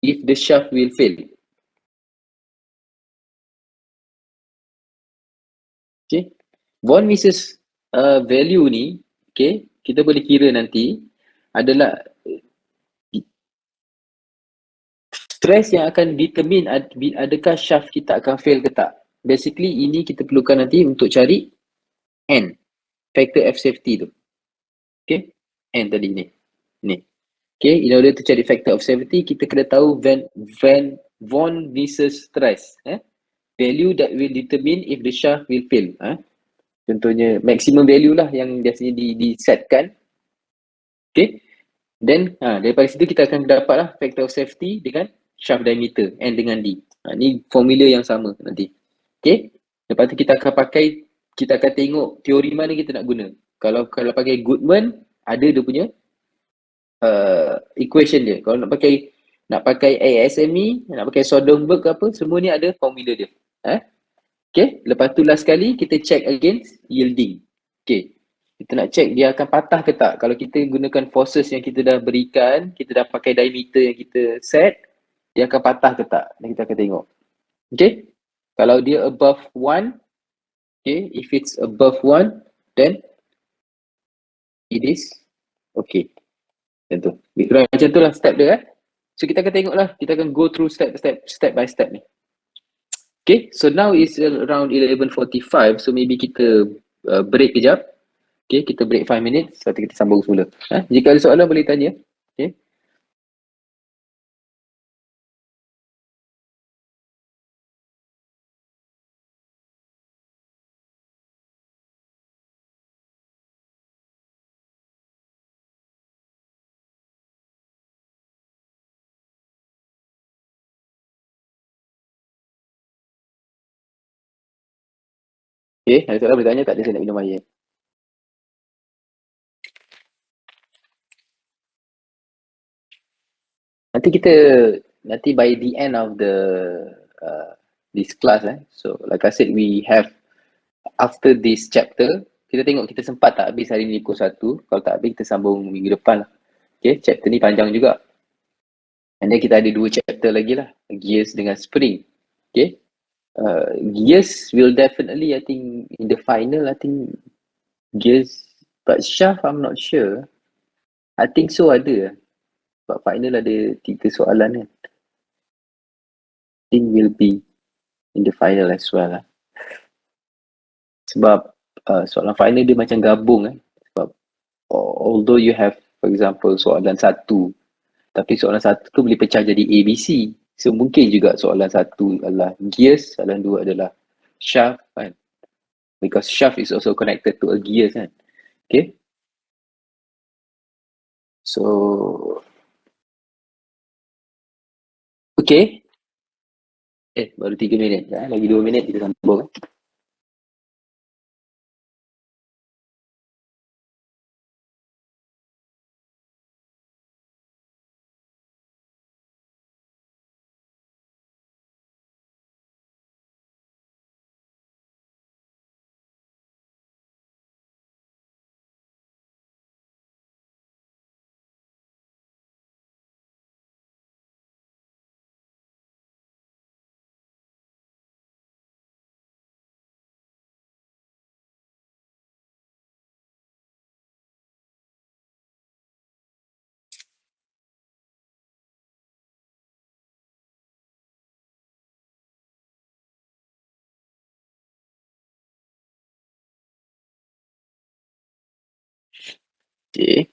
if the shaft will fail. Okay, von Mises value ni, okay, kita boleh kira nanti adalah stress yang akan determine adakah shaft kita akan fail ke tak. Basically ini kita perlukan nanti untuk cari N, factor of safety tu. Okay, N tadi ni. Okay, in order to cari factor of safety, kita kena tahu von Mises stress, value that will determine if the shaft will fail. Contohnya maximum value lah yang biasanya disetkan. Okay, then daripada situ kita akan dapat lah factor of safety dengan shaft diameter N dengan D. Ni formula yang sama nanti. Okay, lepas tu kita akan tengok teori mana kita nak guna. Kalau pakai Goodman, ada dia punya equation dia. Kalau nak pakai ASME, nak pakai Soderberg ke apa, semua ni ada formula dia. Okay, lepas tu last kali kita check against yielding. Okay, kita nak check dia akan patah ke tak. Kalau kita gunakan forces yang kita dah berikan, kita dah pakai diameter yang kita set, dia akan patah ke tak, dan kita akan tengok. Okay, kalau dia above 1, okay, if it's above 1, then it is okay. Macam tu. Lebih kurang macam tu lah step dia. So kita akan tengok lah. Kita akan go through step by step ni. Okay, so now is around 11:45. So maybe kita break kejap. Okay, kita break 5 minutes. Lepas tu kita sambung semula. Jika ada soalan boleh tanya. Okay. Okay, ada soalan boleh tanya. Tak ada, saya nak minum air. Nanti by the end of this class, so like I said, we have after this chapter, kita tengok kita sempat tak habis hari ni pukul 1. Kalau tak habis, kita sambung minggu depan lah. Okay, chapter ni panjang juga. And then kita ada 2 chapter lagi lah, gears dengan spring. Okay, gears will definitely, I think in the final, I think gears, but shaft I'm not sure. I think so ada. But final ada 3 soalan kan. I think will be in the final as well lah. Sebab soalan final dia macam gabung sebab although you have, for example, soalan 1, tapi soalan 1 tu boleh pecah jadi ABC. So mungkin juga soalan 1 adalah gears, soalan 2 adalah shaft kan. Because shaft is also connected to a gears kan. Okay. So okay. Baru 3 minit. Lagi 2 minit kita sambung. Okay.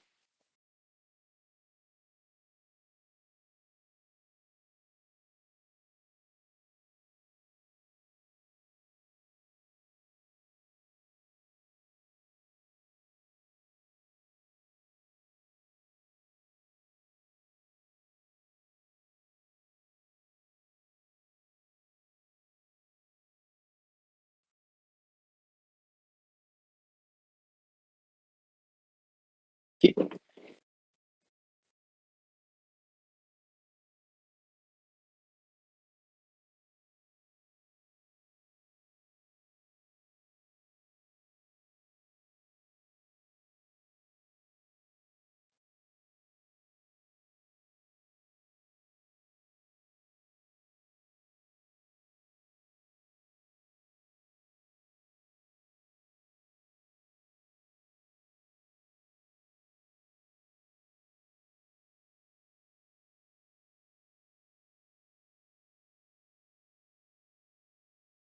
Okay.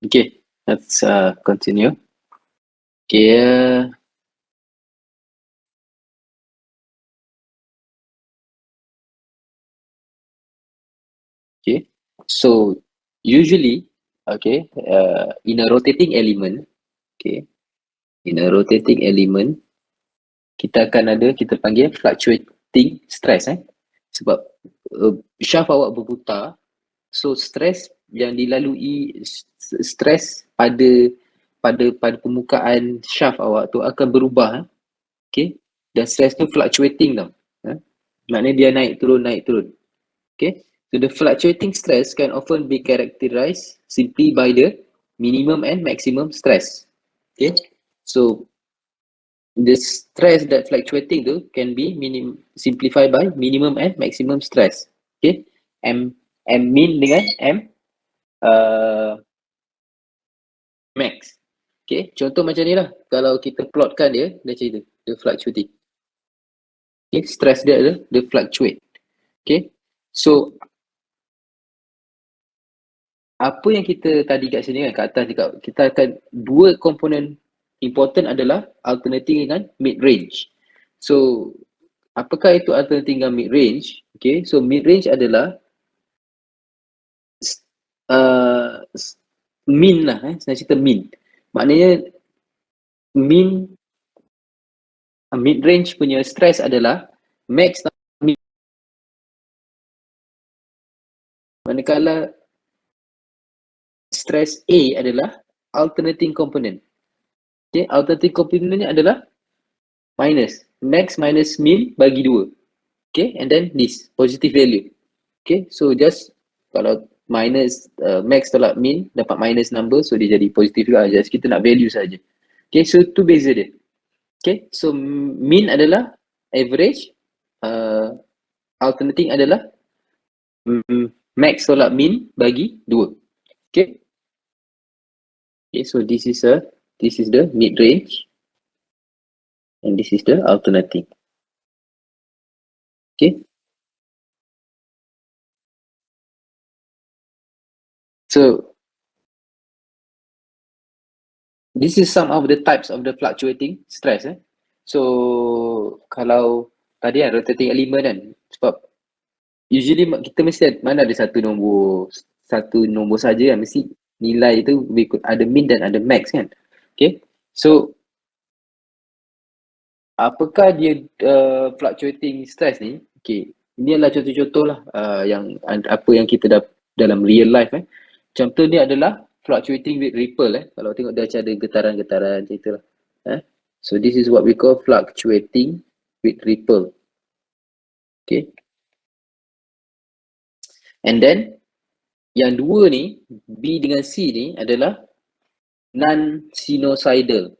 Okay, let's continue. Okay, okay. So usually, okay, in a rotating element, okay, in a rotating element, kita panggil fluctuating stress, sebab shaft awak berputar, so stress yang dilalui stress pada permukaan shaft awak tu akan berubah, okay, dan stress tu fluctuating tau, maknanya dia naik turun. Okay, so the fluctuating stress can often be characterized simply by the minimum and maximum stress. Okay, so the stress that fluctuating tu can be simplified by minimum and maximum stress. Okay, M min dengan M max. Okay, contoh macam ni lah. Kalau kita plotkan dia macam itu, dia fluctuating. Okay, stress dia adalah dia fluctuate. Okay, so apa yang kita tadi kat sini kan, kat atas juga, kita akan dua komponen important adalah alternating dengan mid range. So apakah itu alternating dengan mid range? Okay, so mid range adalah mean lah, saya cerita mean. Maknanya mean mid range punya stress adalah max min. Manakala stress A adalah alternating component. Okay, alternating componentnya adalah minus. Max minus min bagi 2. Okay, and then this, positive value. Okay, so just kalau minus max tolak min, dapat minus number, so dia jadi positif juga. Just kita nak value saja. Okay, so tu beza dia. Okay, so min adalah average, alternating adalah max tolak min bagi 2. Okay. Okay, so this is the mid range, and this is the alternating. Okay. So this is some of the types of the fluctuating stress. So kalau tadi kan rotating element kan, sebab usually kita mesti mana ada satu nombor saja kan, mesti nilai itu ada min dan ada max kan. Okay, so apakah dia fluctuating stress ni? Okay, ini adalah contoh-contoh lah yang apa yang kita dalam real life. Contoh ni adalah fluctuating with ripple. Kalau tengok dia ada getaran-getaran macam itulah. So this is what we call fluctuating with ripple. Okay. And then yang dua ni, B dengan C ni adalah non-sinusoidal.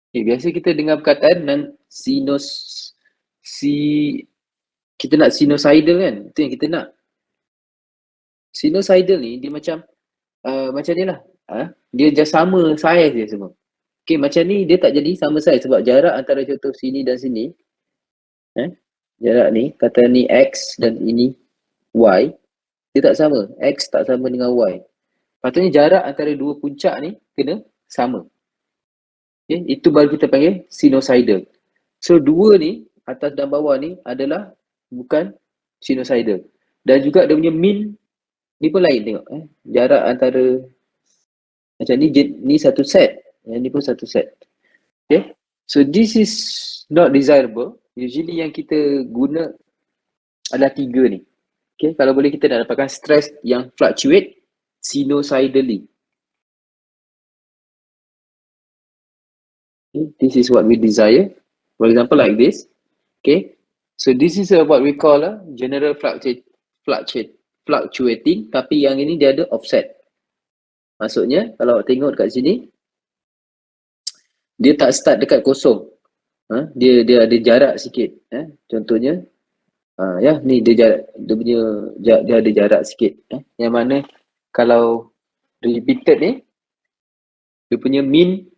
Okay, biasa kita dengar perkataan kita nak sinusoidal kan, itu yang kita nak. Sinusoidal ni dia macam ni lah, dia just sama size dia semua. Okay, macam ni dia tak jadi sama size sebab jarak antara contoh sini dan sini, jarak ni, kata ni X dan ini Y, dia tak sama. X tak sama dengan Y. Patutnya jarak antara dua puncak ni kena sama. Okay, itu baru kita panggil sinusoidal. So dua ni, atas dan bawah ni adalah bukan sinusoidal. Dan juga dia punya mean ni pun lain tengok. Jarak antara macam ni satu set, yang ni pun satu set. Okay, so this is not desirable. Usually yang kita guna adalah 3 ni. Okay, kalau boleh kita nak dapatkan stress yang fluctuate sinusoidally. Okay, this is what we desire. For example, like this. Okay, so this is what we call a general fluctuating, tapi yang ini dia ada offset. Maksudnya kalau tengok kat sini, dia tak start dekat kosong. Dia ada jarak sikit. Contohnya, ni dia ada jarak sikit. Yang mana kalau repeated ni, dia punya mean,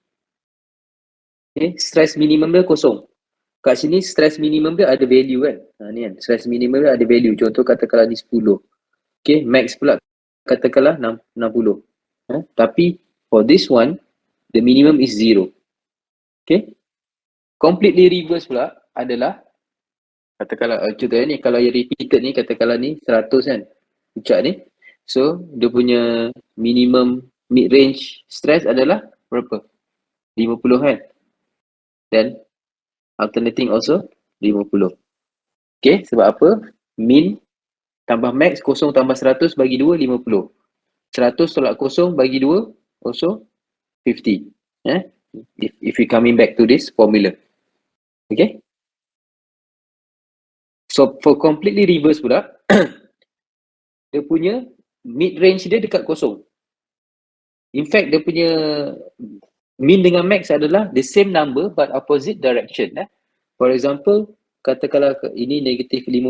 stress minimum dia kosong. Kat sini stress minimum dia ada value kan. Ni kan, stress minimum dia ada value. Contoh katakanlah ni 10. Okay, max pula katakanlah 60. Tapi for this one, the minimum is 0. Okay, completely reverse pula adalah katakanlah contohnya ni, kalau yang repeated ni katakanlah ni 100 kan, puncak ni. So dia punya minimum mid range stress adalah berapa? 50 kan. Then alternating also 50. Okay, sebab apa? Min tambah max, kosong tambah 100 bagi 2, 50. 100 tolak kosong bagi 2, also 50. If we coming back to this formula. Okay. So for completely reverse pula, dia punya mid range dia dekat kosong. In fact, dia punya min dengan max adalah the same number but opposite direction. For example, katakanlah ini negatif 50,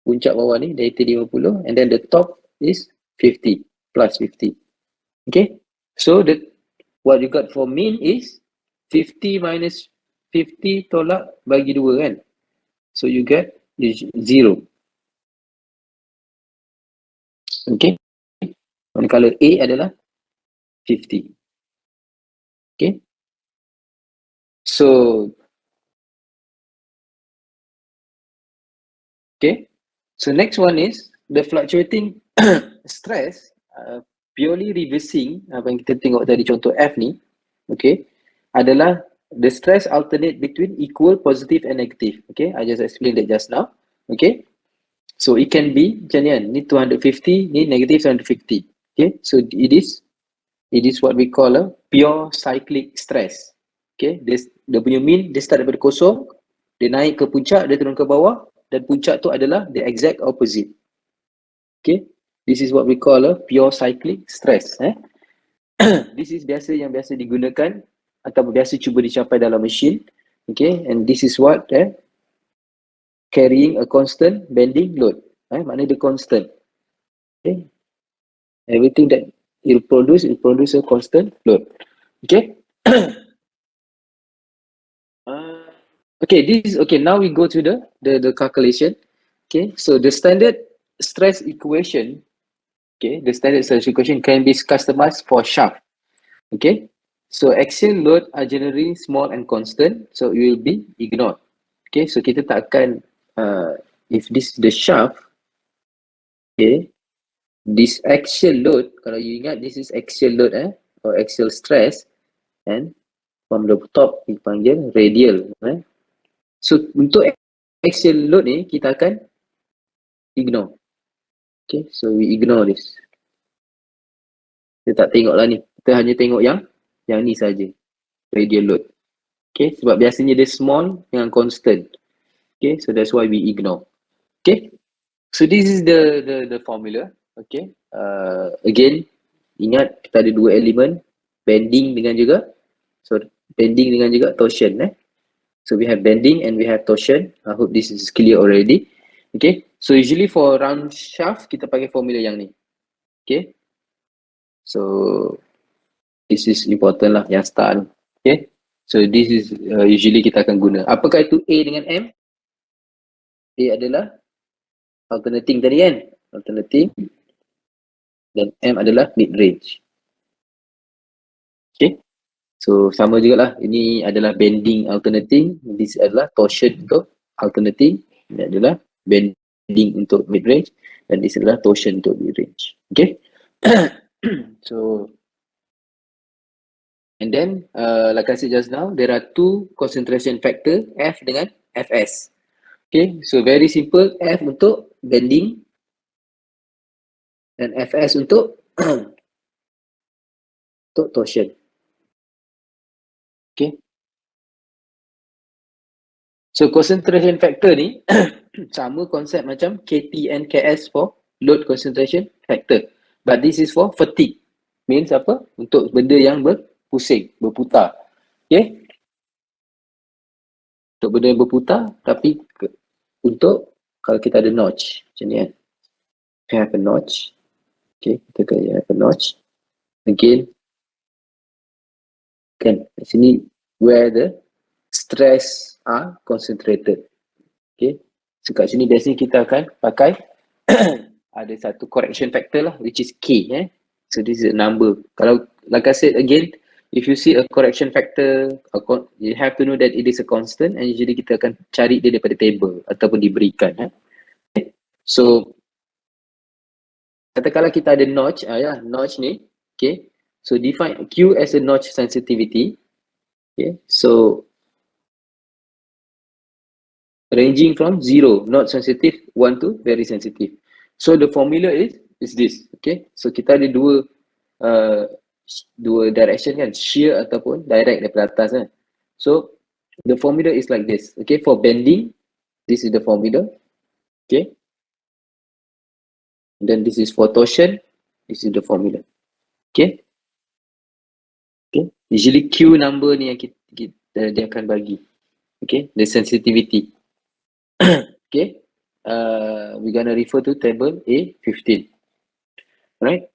puncak bawah ni negatif 50, and then the top is 50, plus 50. Okay, so what you got for min is 50 minus 50 tolak bagi 2 kan. So you get 0. Okay. Manakala A adalah 50. Okay. So okay. So next one is the fluctuating stress, purely reversing apa yang kita tengok tadi contoh F ni, okay, adalah the stress alternate between equal positive and negative. Okay, I just explained that just now. Okay, so it can be macam ni kan, ni 250, ni negative 250. Okay, so it is what we call a pure cyclic stress. Okay, dia punya mean, dia start daripada kosong, dia naik ke puncak, dia turun ke bawah, dan puncak tu adalah the exact opposite. Okay, this is what we call a pure cyclic stress. This is yang biasa digunakan atau biasa cuba dicapai dalam mesin. Okay, and this is what carrying a constant bending load. Maknanya dia constant. Okay, everything that it produce a constant load. Okay. Okay, now we go to the calculation. Okay, so the standard stress equation, can be customized for shaft. Okay, so axial load are generally small and constant, so it will be ignored. Okay, so kita tak akan if this the shaft, okay, this axial load, kalau you ingat this is axial load or axial stress, and from the top dipanggil radial. So untuk axial load ni kita akan ignore. Okay, so we ignore this. Kita tak tengok lah ni. Kita hanya tengok yang ni saja, radial load. Okay, sebab biasanya dia small dengan constant. Okay, so that's why we ignore. Okay, so this is the formula. Okay, again, ingat kita ada dua elemen, bending dengan juga torsion. So we have bending and we have torsion. I hope this is clear already. Okay, so usually for round shaft kita pakai formula yang ni. Okay, so this is important lah yang start. Okay, so this is usually kita akan guna. Apakah itu A dengan M? A adalah alternating tadi kan, alternating, dan M adalah mid range. Okay, so sama jugalah, ini adalah bending alternating, this adalah torsion untuk alternating, ini adalah bending untuk mid range, dan this adalah torsion untuk mid range. Okay. So and then like I said just now, there are two concentration factor, F dengan Fs. Okay, so very simple, F untuk bending dan Fs untuk untuk torsion. Okay, so concentration factor ni sama konsep macam KT and KS for load concentration factor, but this is for fatigue, means apa? Untuk benda yang berpusing, berputar. Okay, untuk benda yang berputar, tapi untuk kalau kita ada notch macam ni kan, we have a notch. Okay, kita kena have a notch. Again, kan, di sini where the stress are concentrated. Okay, so kat sini biasanya kita akan pakai ada satu correction factor lah, which is K. So this is a number. Kalau like I said again, if you see a correction factor, you have to know that it is a constant, and usually kita akan cari dia daripada table ataupun diberikan. Okay. So katakanlah kita ada notch, notch ni, okay. So define Q as a notch sensitivity. Okay, so ranging from 0, not sensitive, 1 to very sensitive. So the formula is this. Okay, so kita ada dua direction kan, shear ataupun direct daripada atas kan. So the formula is like this. Okay, for bending, this is the formula. Okay, then this is for torsion, this is the formula. Okay. Okay, usually Q number ni yang dia akan bagi. Okay, the sensitivity. Okay, we're gonna refer to table A15. Right,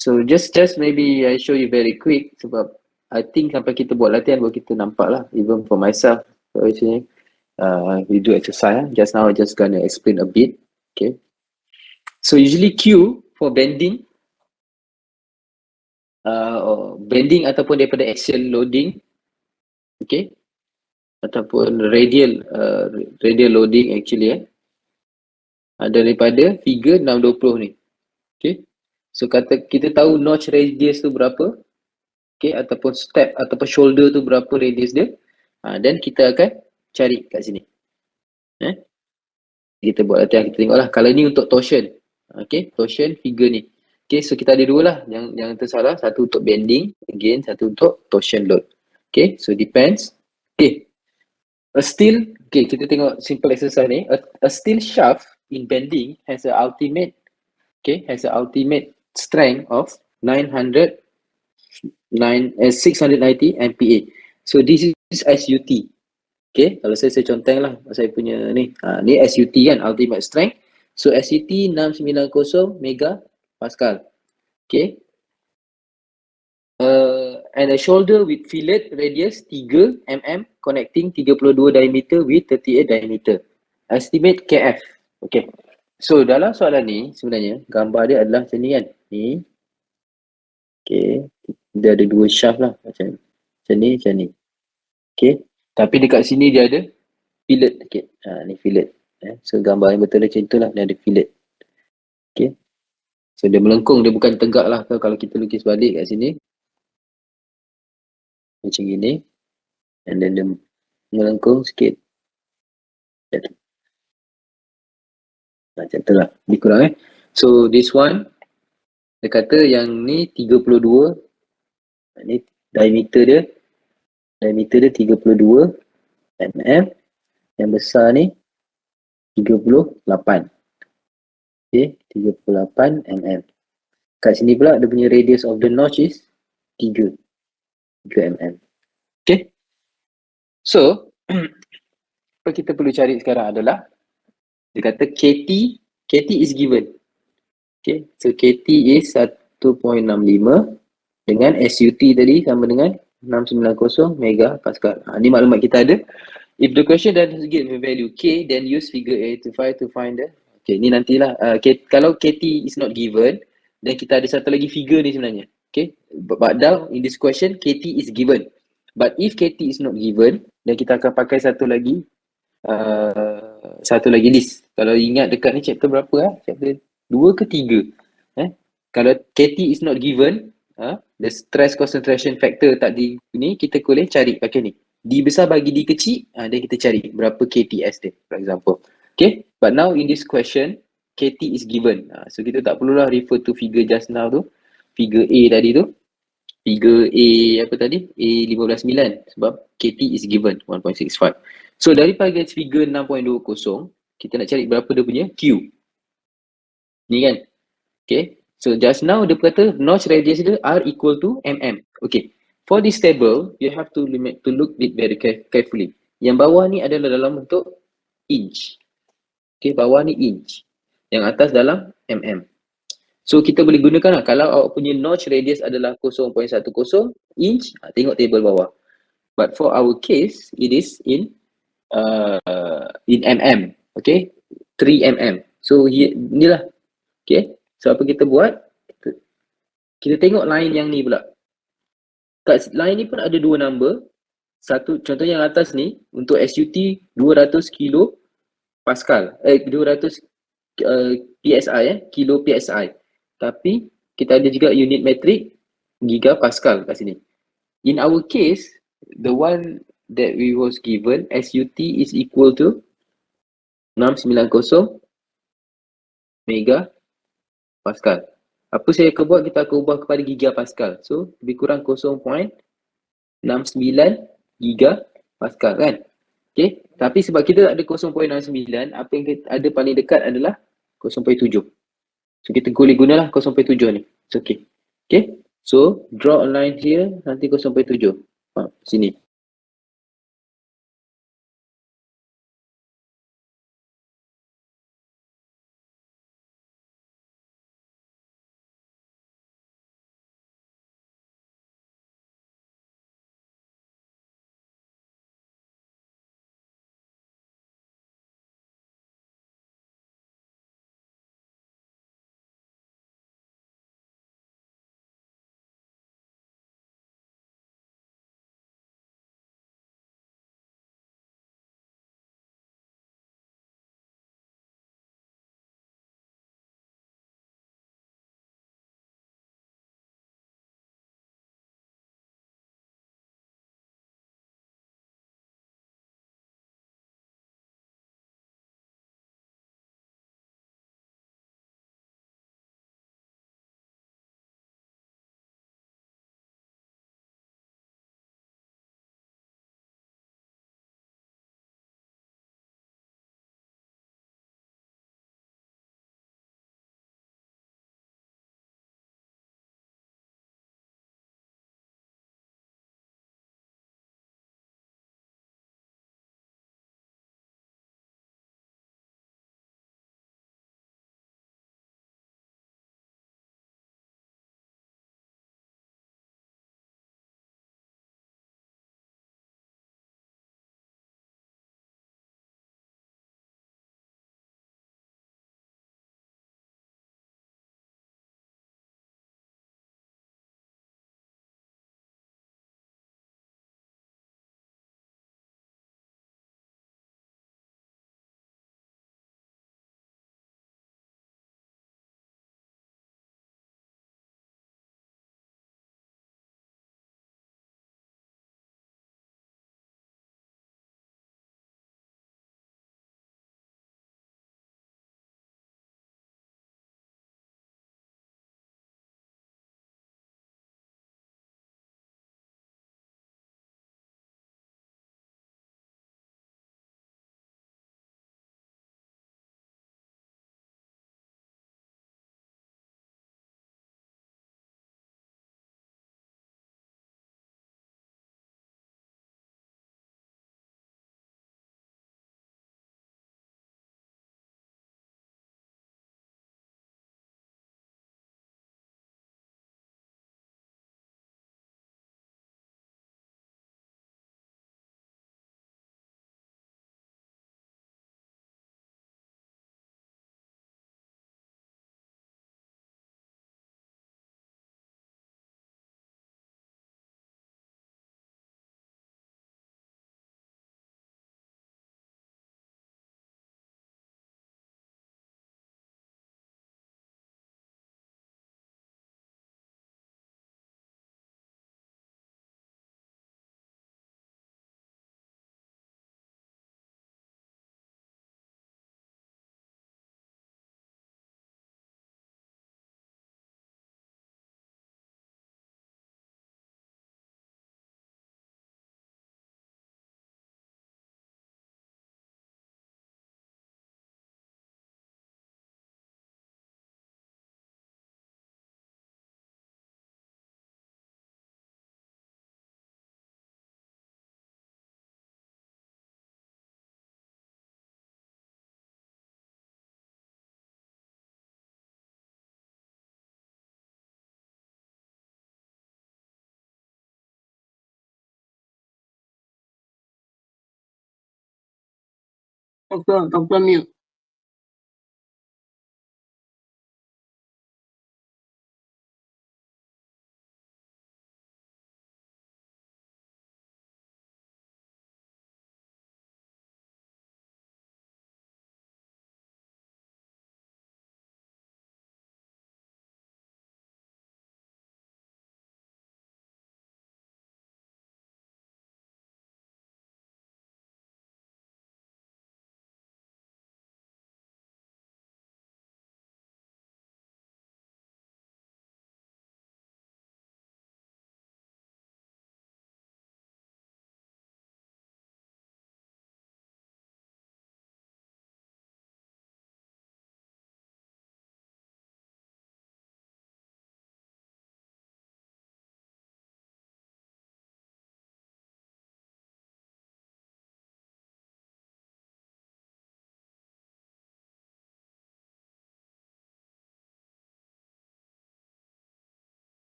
so just maybe I show you very quick sebab I think sampai kita buat latihan baru kita nampak lah. Even for myself, so actually, we do exercise. Just now I just gonna explain a bit. Okay. So usually Q for bending, bending ataupun daripada axial loading, okay, ataupun radial loading actually daripada figure 620 ni. Okay. So kata kita tahu notch radius tu berapa, okay, ataupun step ataupun shoulder tu berapa radius dia, then kita akan cari kat sini. Kita buat latihan, kita tengok lah. Kalau ni untuk torsion, okay, torsion figure ni. Okay, so kita ada dua lah yang tersalah. Satu untuk bending, again satu untuk torsion load. Okay, so depends. Okay, a steel, okay, kita tengok simple exercise ni. A steel shaft in bending has a ultimate, okay, has a ultimate strength of 690 MPa. So this is SUT. Okay, kalau saya conteng lah saya punya ni. Ni SUT kan, ultimate strength. So SUT 690 mega pascal. Okay. And a shoulder with fillet radius 3 mm connecting 32 diameter with 38 diameter. Estimate KF. Okay. So dalam soalan ni sebenarnya gambar dia adalah macam ni kan. Ni. Okay. Dia ada dua shaft lah macam ni, macam ni. Okay. Tapi dekat sini dia ada fillet sikit. Ni fillet. So gambar yang betul macam itulah, dia ada fillet. Okay. So dia melengkung, dia bukan tegak lah. Kalau kita lukis balik kat sini macam gini, and then dia melengkung sikit macam tu lah, lebih kurang So this one dia kata yang ni 32, ni diameter dia 32 mm, yang besar ni 38. Okay, 38 mm. Kat sini pula dia punya radius of the notch is 3 mm. Okay. So apa kita perlu cari sekarang adalah, dia kata KT is given. Okay. So KT is 1.65 dengan SUT tadi sama dengan 690 mega pascal. Ni maklumat kita ada. If the question doesn't give a value K, then use figure 85 to find the. Okay, ni nantilah. Kalau KT is not given, then kita ada satu lagi figure ni sebenarnya. Okay, but now in this question KT is given. But if KT is not given, then kita akan pakai satu lagi list. Kalau ingat dekat ni chapter berapa Chapter 2 ke 3. Kalau KT is not given, the stress concentration factor tadi ni kita boleh cari pakai ni. D besar bagi D kecil, dan kita cari berapa KTS dia, for example. Okay, but now in this question, KT is given. So kita tak perlulah refer to figure just now tu. Figure A tadi tu. Figure A apa tadi? A159 sebab KT is given 1.65. So daripada figure 6.20, kita nak cari berapa dia punya Q. Ni kan? Okay. So just now dia kata notch radius dia R equal to mm. Okay. For this table, you have to look it very carefully. Yang bawah ni adalah dalam bentuk inch. Okay, bawah ni inch. Yang atas dalam mm. So kita boleh gunakan lah. Kalau awak punya notch radius adalah 0.10 inch, tengok table bawah. But for our case, it is in mm. Okay, 3 mm. So inilah. Okay, so apa kita buat? Kita tengok line yang ni pula. Kat line ni pun ada dua number. Satu, contoh yang atas ni untuk SUT 200 kilo pascal. 200 PSI kilo PSI. Tapi kita ada juga unit metrik gigapascal kat sini. In our case, the one that we was given, SUT is equal to 690 mega pascal. Apa saya akan buat? Kita akan ubah kepada gigapascal. So, lebih kurang 0.69 gigapascal kan? Okay. Tapi sebab kita tak ada 0.69, apa yang kita ada paling dekat adalah 0.7. So, kita boleh gunalah 0.7 ni. It's okay. Okay. So, draw a line here, nanti 0.7. Sini. Talk from mute.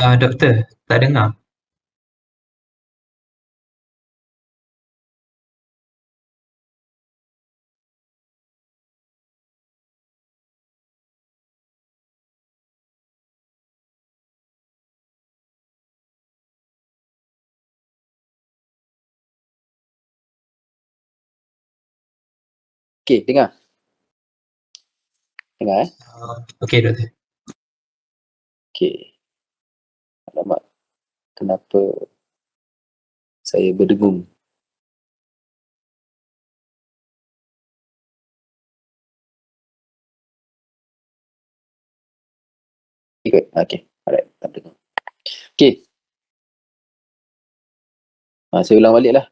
Doktor, tak dengar. Okay, dengar. Dengar Okey, doktor. Okay. Alamak. Kenapa saya berdengung? Ikut. Okay. Alright. Tak dengar. Okay. Saya ulang balik lah.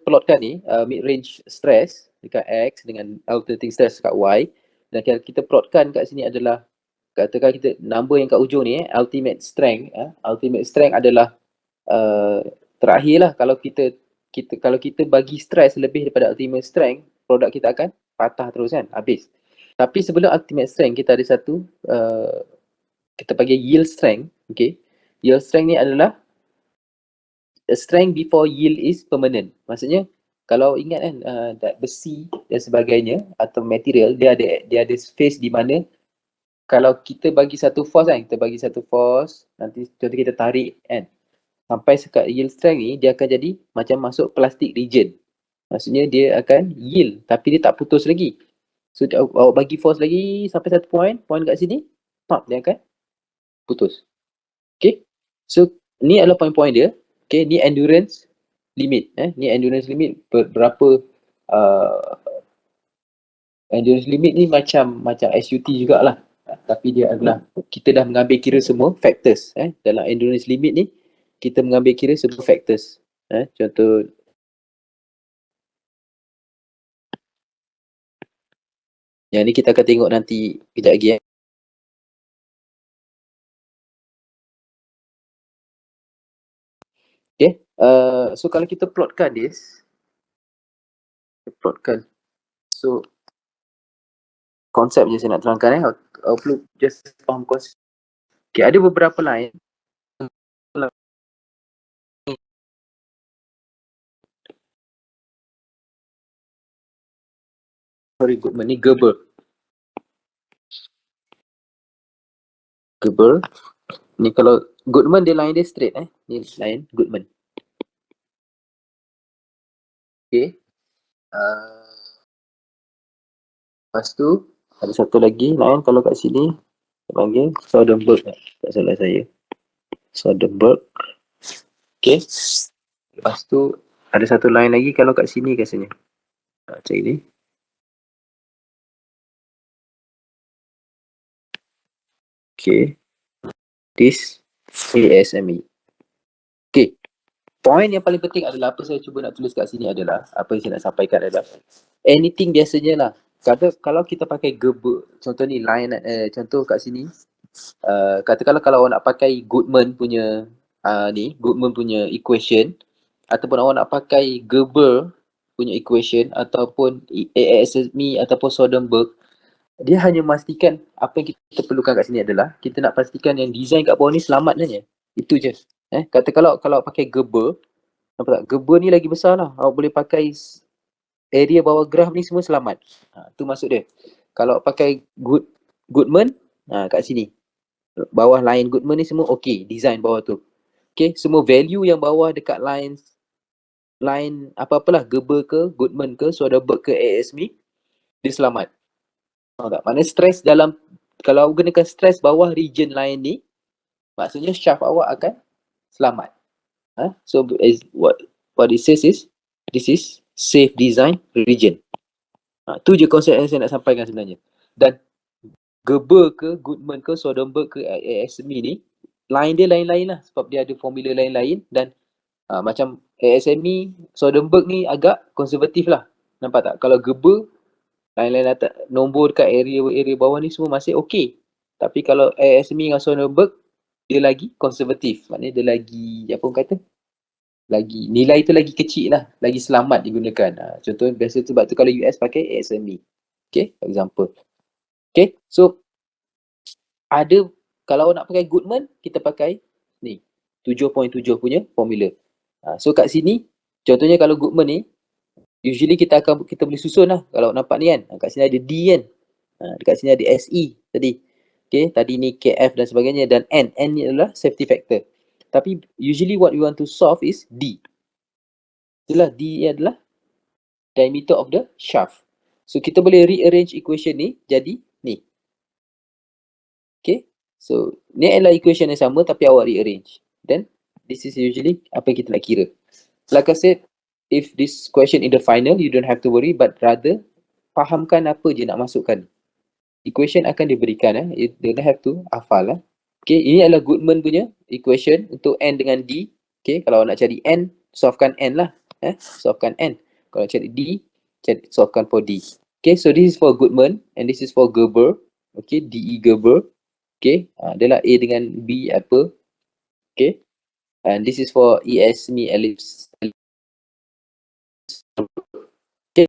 Plotkan ni mid-range stress dekat X dengan alternating stress dekat Y, dan kita plotkan kat sini adalah, katakan kita number yang kat ujung ni ultimate strength. Ultimate strength adalah terakhir lah. Kalau kita bagi stress lebih daripada ultimate strength, produk kita akan patah terus kan, habis. Tapi sebelum ultimate strength kita ada satu kita panggil yield strength. Okay, yield strength ni adalah strength before yield is permanent. Maksudnya kalau ingat kan besi dan sebagainya atau material, dia ada phase di mana kalau kita bagi satu force kan, nanti contoh kita tarik kan, sampai sekat yield strength ni dia akan jadi macam masuk plastic region. Maksudnya dia akan yield tapi dia tak putus lagi. So awak bagi force lagi sampai satu point kat sini, dia akan putus. Okay, so ni adalah point-point dia. Okay, ni endurance limit. Ni endurance limit berapa endurance limit ni macam SUT jugalah. Tapi dia adalah, kita dah mengambil kira semua factors. Dalam endurance limit ni kita mengambil kira semua factors. Contoh yang ni kita akan tengok nanti kejap lagi. Okay. So kalau kita plotkan this, so konsep je saya nak terangkan perlu just faham konsep. Okay, ada beberapa line. Sorry, Goodman ni Gerber. Ni kalau Goodman dia line dia straight ni line Goodman. Okay. Lepas tu ada satu lagi line kalau kat sini kita panggil Soderbergh. Tak salah saya. Soderbergh. Okay. Lepas tu ada satu line lagi kalau kat sini rasanya. Macam ni. Okay. This ASME. Okay. Point yang paling penting adalah apa saya cuba nak tulis kat sini adalah, apa yang saya nak sampaikan adalah anything biasanya lah. Kalau kita pakai Gerber, contoh ni line, contoh kat sini, katakanlah kalau awak nak pakai Goodman punya Goodman punya equation, ataupun awak nak pakai Gerber punya equation, ataupun ASME ataupun Soderbergh, dia hanya memastikan apa yang kita perlukan kat sini adalah kita nak pastikan yang design kat bawah ni selamat saja. Itu je. Kata kalau pakai Gerber, nampak tak? Gerber ni lagi besar lah. Awak boleh pakai area bawah graf ni semua selamat. Tu maksud dia. Kalau pakai Goodman, kat sini. Bawah line Goodman ni semua okey, design bawah tu. Okay, semua value yang bawah dekat line apa-apalah, Gerber ke, Goodman ke, Soderbergh ke, ASME, dia selamat. Tahu tak? Maknanya stress dalam, kalau awak gunakan stress bawah region line ni, maksudnya shaft awak akan selamat. So what it says is, this is safe design region. Tu je konsep yang saya nak sampaikan sebenarnya. Dan Gerber ke, Goodman ke, Soderbergh ke, ASME ni, line dia lain-lain lah sebab dia ada formula lain-lain. Dan macam ASME, Soderbergh ni agak konservatif lah. Nampak tak? Kalau Gerber, lain-lain nombor dekat area bawah ni semua masih okey. Tapi kalau ASME dengan Soderbergh, dia lagi konservatif. Maknanya dia lagi, apa orang kata, lagi nilai tu lagi kecil lah, lagi selamat digunakan. Contoh biasa tu, sebab tu kalau US pakai ASME. Okay, for example. Okay, so ada, kalau nak pakai Goodman, kita pakai ni 7.7 punya formula. So kat sini, contohnya kalau Goodman ni, usually kita boleh susun lah. Kalau nampak ni kan, kat sini ada D kan, dekat sini ada SE tadi. Okay, tadi ni KF dan sebagainya, dan N ni adalah safety factor. Tapi usually what we want to solve is D. Itulah D adalah diameter of the shaft. So kita boleh rearrange equation ni jadi ni. Okay, so ni adalah equation yang sama tapi awak rearrange. Then this is usually apa yang kita nak kira. Like I said, if this question in the final, you don't have to worry, but rather fahamkan apa je nak masukkan. Equation akan diberikan, you don't have to hafal. Okay, ini adalah Goodman punya equation untuk N dengan D. Okay, kalau nak cari N, solvekan N lah. Solvekan N. Kalau cari D, solvekan for D. Okay, so this is for Goodman and this is for Gerber. Okay, DE Gerber. Okay, adalah A dengan B apa. Okay, and this is for ESME ellipse. Okay.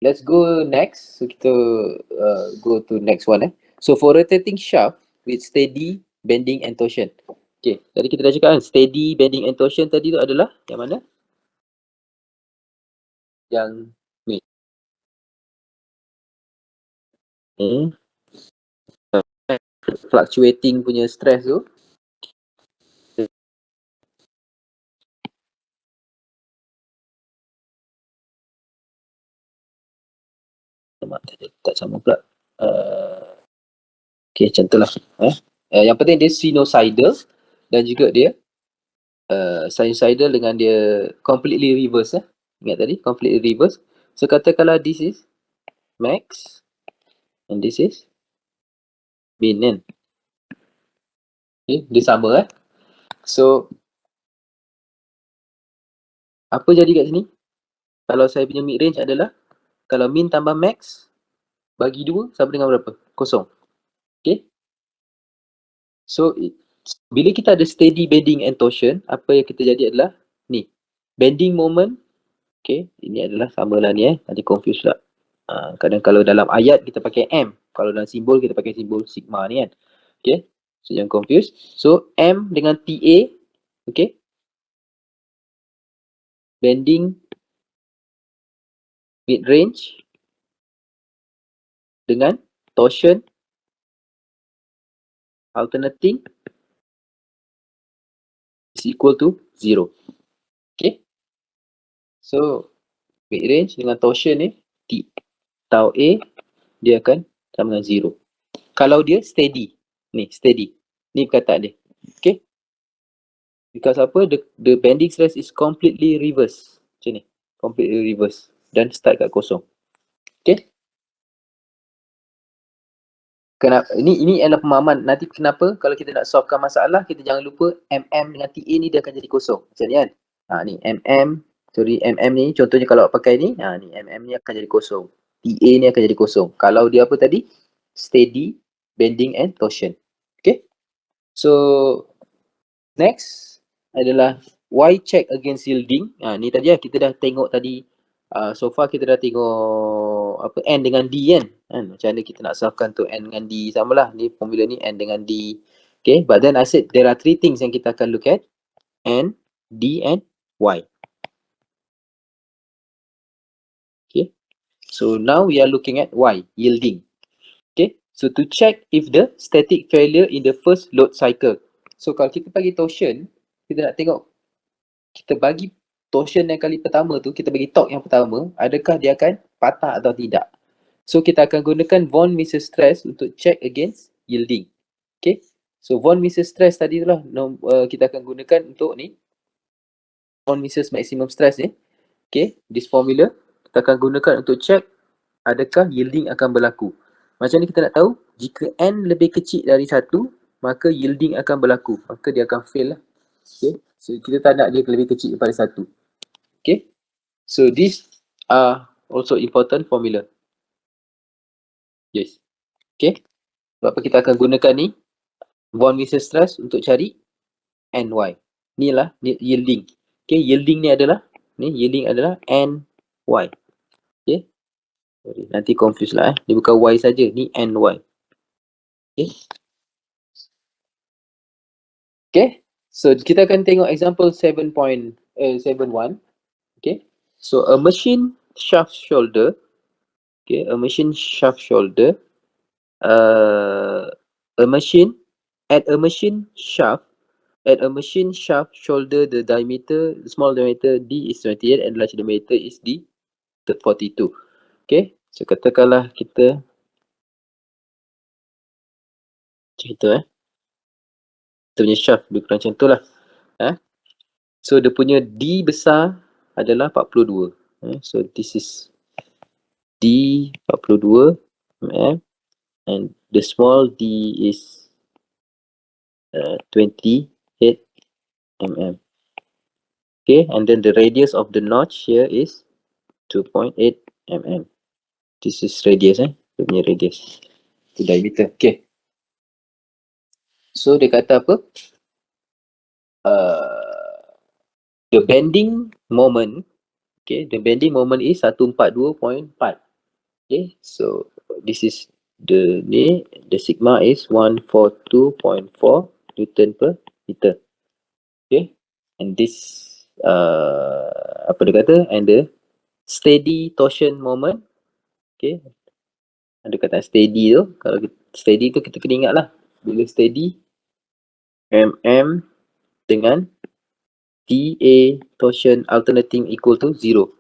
Let's go next. So kita go to next one. So for rotating shaft with steady bending and torsion. Okay, tadi kita dah cakap kan, steady bending and torsion tadi tu adalah yang mana? Yang ni. Fluctuating punya stress tu. Tak sama pula. Okay, macam tu lah. Yang penting dia sinusoidal dan juga dia sinusoidal dengan dia completely reverse. Ingat tadi, completely reverse. So katakanlah this is max and this is min kan. Okay, dia sama So, apa jadi kat sini? Kalau saya punya mid range adalah, kalau min tambah max, bagi 2 sama dengan berapa? Kosong. Okay. So, bila kita ada steady bending and torsion, apa yang kita jadi adalah, ni, bending moment, okay, ini adalah sama lah ni nanti confuse pula. Kadang kalau dalam ayat kita pakai M, kalau dalam simbol kita pakai simbol sigma ni kan. Okay, so jangan confuse. So, M dengan TA, okay, bending mid range dengan torsion alternating is equal to 0. Okay. So, mid range dengan torsion ni, tau A, dia akan sama dengan 0. Kalau dia steady, ni steady. Ni perkataan dia. Okay. Because apa? The bending stress is completely reverse. Macam ni. Completely reverse. Dan start kat kosong. Okay. Kenapa? Ini adalah pemahaman. Nanti kenapa kalau kita nak solvekan masalah, kita jangan lupa MM dengan TA ni dia akan jadi kosong. Macam ni kan? Ni MM ni contohnya kalau pakai ni, ni MM ni akan jadi kosong. TA ni akan jadi kosong. Kalau dia apa tadi? Steady, bending and torsion. Okay. So, next adalah Y check against yielding. Ni tadi kita dah tengok tadi. So far kita dah tengok apa N dengan D kan. Macam mana kita nak solvekan tu N dengan D samalah. Ni formula ni N dengan D. Okay, but then I said there are 3 things yang kita akan look at. N, D and Y. Okay. So now we are looking at Y, yielding. Okay. So to check if the static failure in the first load cycle. So kalau kita bagi torsion, kita nak tengok, kita bagi torsion yang kali pertama tu, kita bagi torque yang pertama, adakah dia akan patah atau tidak. So kita akan gunakan von Mises stress untuk check against yielding. Okay. So von Mises stress tadi tu lah kita akan gunakan untuk ni. Von Mises maximum stress ni. Okay. This formula kita akan gunakan untuk check adakah yielding akan berlaku. Macam ni kita nak tahu, jika N lebih kecil dari 1, maka yielding akan berlaku. Maka dia akan fail lah. Okay. So kita tak nak dia lebih kecil daripada 1. Okay. So these are also important formula. Yes. Okay. Sebab apa kita akan gunakan ni, von Mises stress untuk cari NY. Ni lah yielding. Okay. Yielding ni adalah NY. Okay. Sorry, nanti confuse lah Dia bukan Y saja. Ni NY. Okay. Okay. So kita akan tengok example 7.71. Okay. So a machine shaft shoulder. Okay. A machine shaft shoulder. A machine shaft shoulder, the diameter, the small diameter D is 28 and large diameter is D 42. Okay. So katakanlah kita kita punya shaft lebih kurang macam tu lah. So dia punya D besar adalah 42. So this is D 42 mm and the small D is 28 mm. Okay, and then the radius of the notch here is 2.8 mm. This is radius dia punya radius. Itu diameter. Okay. So dia kata apa? The bending moment, okay, the bending moment is 142.4. Okay, so this is the sigma is 142.4 Newton per meter. Okay, and this apa dia kata, and the steady torsion moment. Okay, ada kata steady tu, kalau steady tu kita kena ingat lah, bila steady mm dengan TA torsion alternating equal to 0.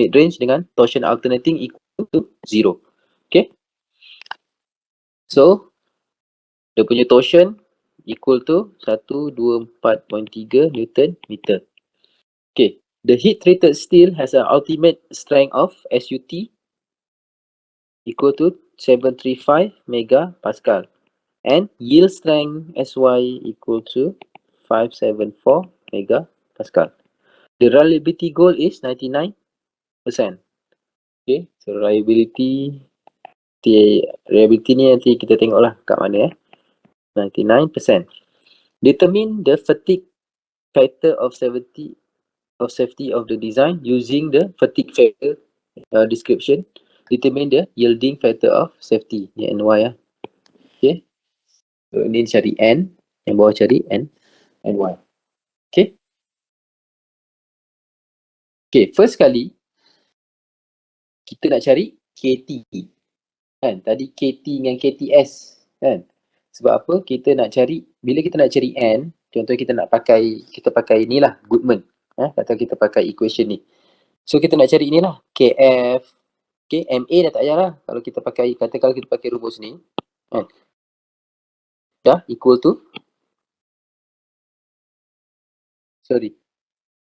Mid range dengan torsion alternating equal to 0. Okay. So dia punya torsion equal to 124.3 Newton meter. Okay. The heat treated steel has an ultimate strength of SUT equal to 735 megapascal. And yield strength SY equal to 574 megapascal. The reliability goal is 99%. Okay, so reliability ni nanti kita tengoklah kat mana 99%. Determine the fatigue factor of safety of the design using the fatigue factor description. Determine the yielding factor of safety, ni NY . Okay, so ni cari N, yang bawah cari NY. Okay. Okay, first kali kita nak cari KT kan. Tadi KT dengan KTS kan. Sebab apa? Kita nak cari, bila kita nak cari N, contohnya kita pakai ni lah, Goodman. Kata kita pakai equation ni. So kita nak cari ni lah, KF, okay, MA dah tak payah lah. Kalau kita pakai rumus ni, kan. Dah equal to,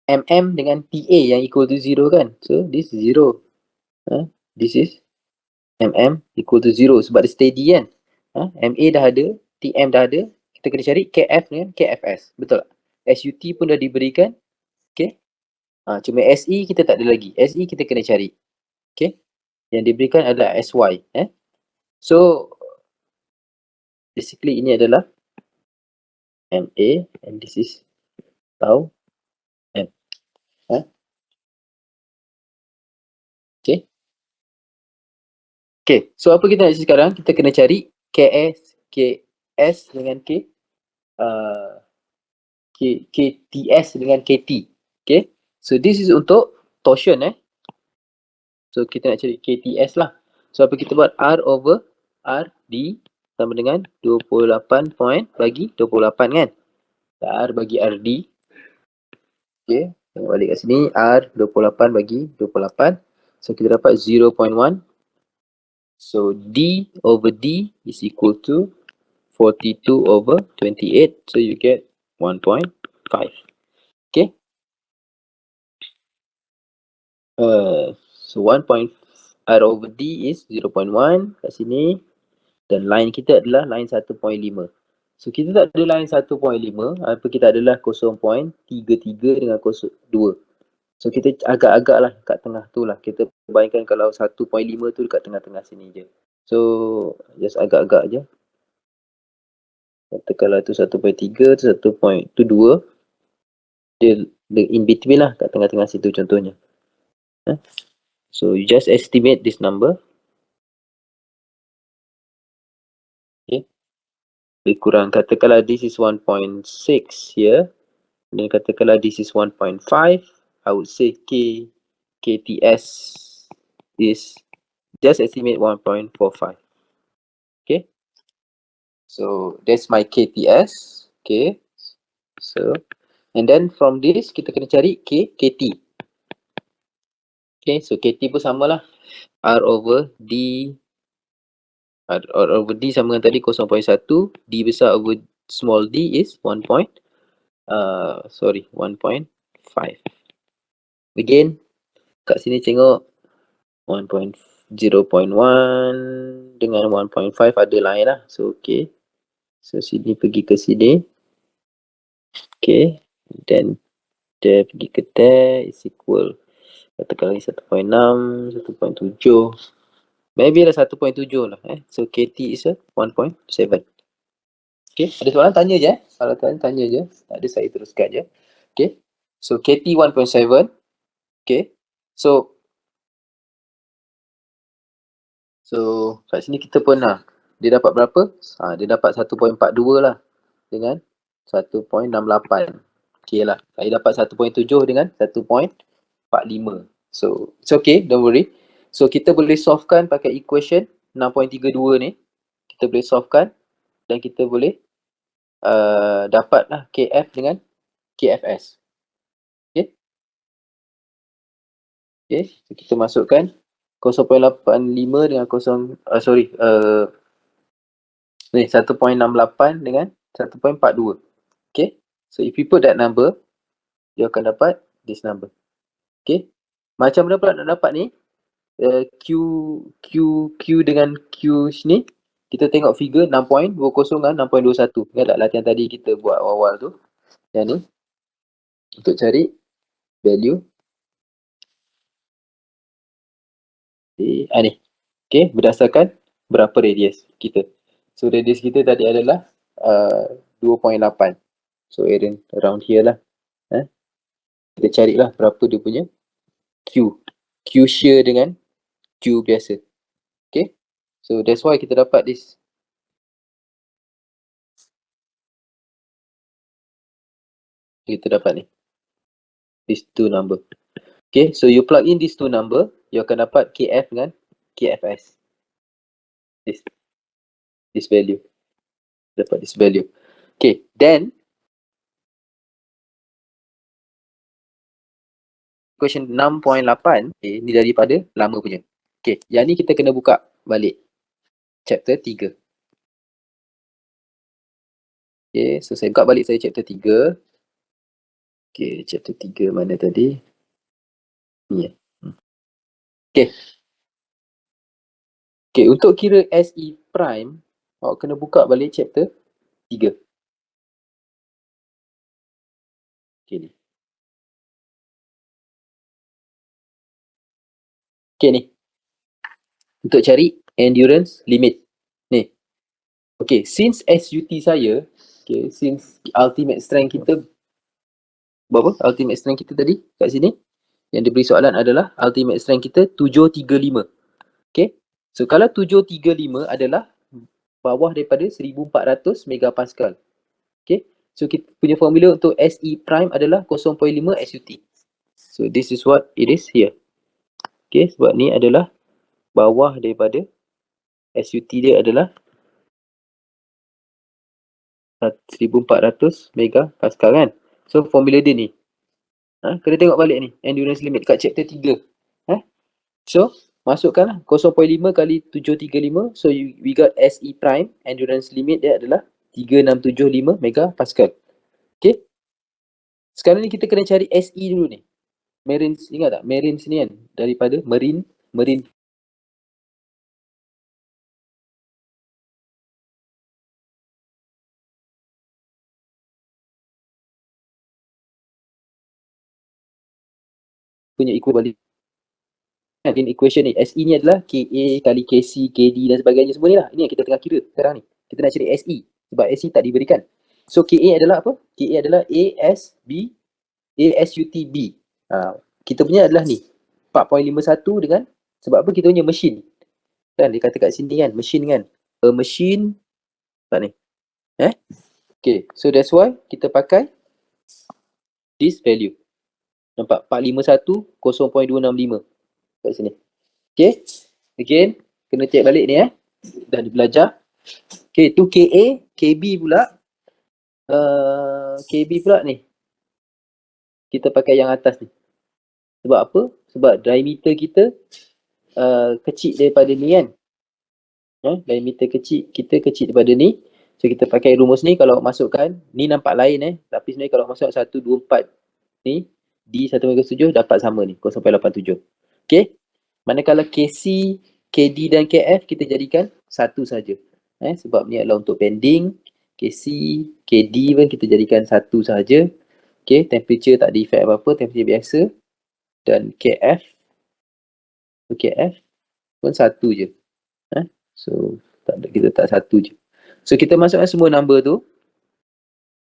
MM dengan TA yang equal to 0 kan. So this is 0. This is MM equal to 0 sebab dia steady kan. MA dah ada, TM dah ada, kita kena cari KF dengan KFS. Betul tak? SUT pun dah diberikan. Okay. Cuma SE kita tak ada lagi. SE kita kena cari. Okay. Yang diberikan adalah SY. So basically ini adalah MA and this is tau M. Okay. Okay. So apa kita nak cari sekarang? Kita kena cari KS dengan KTS dengan KT. Okay. So this is untuk torsion So kita nak cari KTS lah. So apa kita buat? R over RD sama dengan 28 point bagi 28 kan. R bagi RD. Okay. Tengok balik kat sini. R 28 bagi 28. So kita dapat 0.1. So D over D is equal to 42 over 28. So you get 1.5. Okay. So 1. R over D is 0.1 kat sini. Dan line kita adalah line 1.5. So kita tak ada line 1.5. Apa kita adalah 0.33 dengan 0.2. So kita agak-agak lah kat tengah tu lah. Kita bayangkan kalau 1.5 tu dekat tengah-tengah sini je. So just agak-agak je. Kata kalau tu 1.3 tu 1.2. Dia in between lah kat tengah-tengah situ contohnya. So you just estimate this number. Okay. Lebih kurang katakanlah this is 1.6 here. Dan katakanlah this is 1.5. I would say KTS is just estimate 1.45. Okay. So that's my KTS. Okay. So and then from this kita kena cari KT. Okay. So KT pun samalah. R over D sama dengan tadi 0.1. D besar over small d is 1.5. Again, kat sini tengok 0.1 dengan 1.5 ada line lah. So okay. So sini pergi ke sini. Okay. Then dia pergi ke there is equal. Katakan lagi 1.6, 1.7. Maybe lah 1.7 lah. So KT is 1.7. Okay. Ada soalan tanya je. Kalau tanya je. Tak ada saya teruskan je. Okay. So KT 1.7. Okay. So kat sini kita pun dia dapat berapa? Dia dapat 1.42 lah dengan 1.68. Okay lah. Saya dapat 1.7 dengan 1.45. So it's okay, don't worry. So kita boleh solvekan pakai equation 6.32 ni. Kita boleh solvekan dan kita boleh dapat lah KF dengan KFS. Okay. Okay. So kita masukkan 0.85 dengan 1.68 dengan 1.42. Okay. So if you put that number, you akan dapat this number. Okay. Macam mana pula nak dapat ni? Q Q Q dengan Q sini, kita tengok figure 6.20 dengan 6.21. Ingat tak latihan tadi kita buat awal-awal tu? Yang ni. Untuk cari value. Ni. Okay, berdasarkan berapa radius kita. So radius kita tadi adalah 2.8. So around here lah. Kita carilah berapa dia punya Q. Q shear dengan Q biasa. Okay. So that's why kita dapat this. Kita dapat ni. These two number. Okay. So you plug in these two number, you akan dapat KF dengan KFS. This value. Dapat this value. Okay. Then question 6.8, okay, ni daripada lama punya. Okay, yang ni kita kena buka balik. Chapter 3. Okay, so saya buka balik saya chapter 3. Okay, chapter 3 mana tadi? Ni ya. Okay. Okay, untuk kira SE prime, awak kena buka balik chapter 3. Okay ni. Okay ni. Untuk cari endurance limit. Ni. Okay, since SUT saya, okay, since ultimate strength kita, berapa? Ultimate strength kita tadi kat sini. Yang diberi soalan adalah ultimate strength kita 735. Okay. So kalau 735 adalah bawah daripada 1400 megapascal. Okay. So kita punya formula untuk SE prime adalah 0.5 SUT. So this is what it is here. Okay. Sebab ni adalah bawah daripada SUT dia adalah 1400 megapascal kan. So formula dia ni. Kena tengok balik ni. Endurance limit kat chapter 3. So masukkanlah 0.5 kali 735. So we got SE prime. Endurance limit dia adalah 3675 megapascal. Okay. Sekarang ni kita kena cari SE dulu ni. Marines, ingat tak? Marines ni kan. Daripada Marine punya equivalent. In equation ni, SE ni adalah KA kali KC, KD dan sebagainya semua ni lah. Ini yang kita tengah kira sekarang ni. Kita nak cari SE. Sebab SE tak diberikan. So KA adalah apa? KA adalah ASUTB. Kita punya adalah ni. 4.51 dengan, sebab apa kita punya machine. Kan dia kata kat sini kan, machine kan. A machine, tak ni. Okay, so that's why kita pakai this value. Nampak? 451, 0.265 kat sini. Okay, again, kena check balik ni dah belajar. Okay, tu KA, KB pula. KB pula ni. Kita pakai yang atas ni. Sebab apa? Sebab diameter kita kecil daripada ni kan. Diameter kecil, kita kecil daripada ni. So kita pakai rumus ni, kalau masukkan, ni nampak lain tapi sebenarnya kalau masuk 124 ni, D1/7 dapat sama ni, 0.87. Okay. Manakala KC, KD dan KF kita jadikan satu saja. Sebab ni adalah untuk bending. KC, KD pun kita jadikan satu saja. Okay, temperature tak ada effect apa-apa, temperature biasa. Dan KF pun satu je. So kita tak satu je. So kita masukkan semua number tu.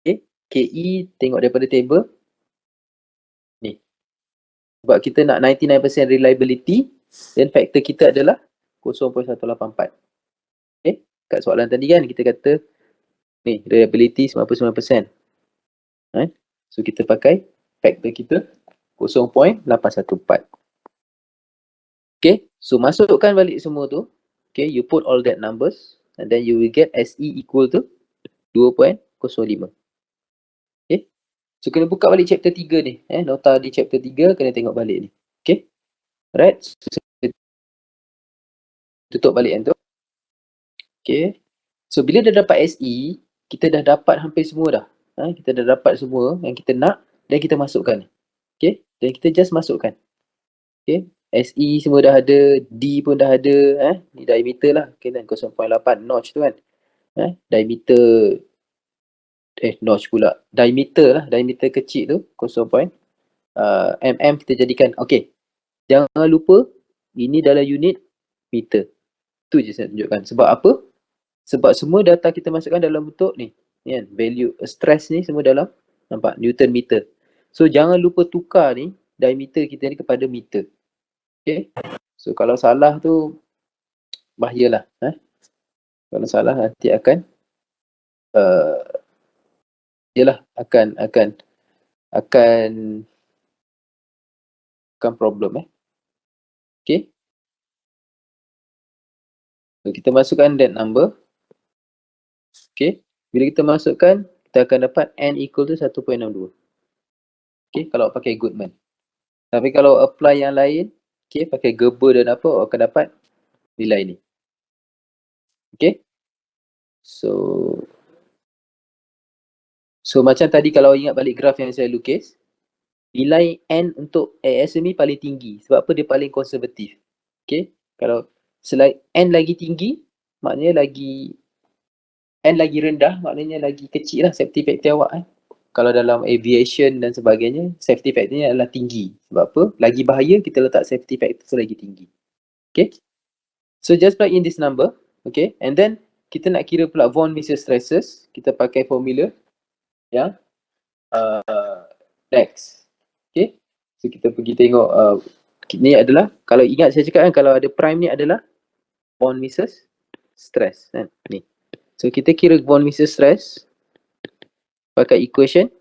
Okay, KE tengok daripada table. Ni. Sebab kita nak 99% reliability, then factor kita adalah 0.184. Okay, kat soalan tadi kan kita kata ni reliability 99%. So kita pakai factor kita 0.814. Okay, so masukkan balik semua tu. Okay, you put all that numbers and then you will get SE equal to 2.05. Okay, so kena buka balik chapter 3 ni. Nota di chapter 3 kena tengok balik ni. Okay, alright. So, tutup balik yang tu. Okay, so bila dah dapat SE, kita dah dapat hampir semua dah. Kita dah dapat semua yang kita nak dan kita masukkan. Okay, dan kita just masukkan. Okay, SE semua dah ada, D pun dah ada, ni diameter lah, okay, kan 0.8 notch tu kan. Diameter notch pula. Diameter kecil tu 0. mm kita jadikan. Okay. Jangan lupa ini dalam unit meter. Tu je saya tunjukkan. Sebab apa? Sebab semua data kita masukkan dalam bentuk ni. Ni kan, value stress ni semua dalam, nampak, Newton meter. So jangan lupa tukar ni diameter kita ni kepada meter. Okay. So kalau salah tu bahayalah. Kalau salah nanti akan akan problem. Okay. So, kita masukkan that number. Okay. Bila kita masukkan, kita akan dapat N equal to 1.62. Okay. Kalau pakai Goodman. Tapi kalau apply yang lain, okay, pakai Gerber dan apa, akan dapat nilai ni. Okay. So macam tadi kalau ingat balik graf yang saya lukis, nilai N untuk ASME paling tinggi. Sebab apa? Dia paling konservatif. Okay. Kalau N lagi tinggi, maknanya N lagi rendah, maknanya lagi kecil lah safety factor awak. Kalau dalam aviation dan sebagainya, safety factornya adalah tinggi. Sebab apa? Lagi bahaya, kita letak safety factor tu lagi tinggi. Okay. So just plug in this number. Okay. And then, kita nak kira pula von Mises stresses. Kita pakai formula yang next. Okay. So kita pergi tengok, ni adalah, kalau ingat saya cakap kan, kalau ada prime ni adalah von Mises stress. Ni. So kita kira von Mises stress pakai equation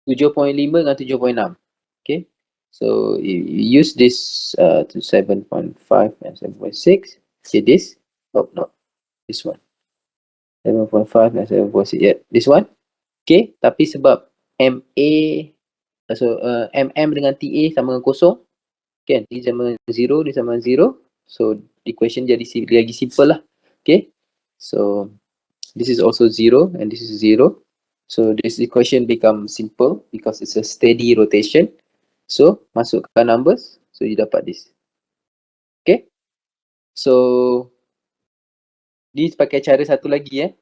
7.5 dengan 7.6. Okay. So you use this to 7.5 and 7.6. See this? Oh no, this one. 7.5 and 7.6. Yeah, this one. Okay. Tapi sebab MA, so MM dengan TA sama dengan kosong, kan? Ni sama 0, ni sama 0. So equation jadi lagi simple lah. Okay. So this is also 0 and this is 0. So this equation become simple because it's a steady rotation. So masukkan numbers, so you dapat this. Okay. So ni pakai cara satu lagi.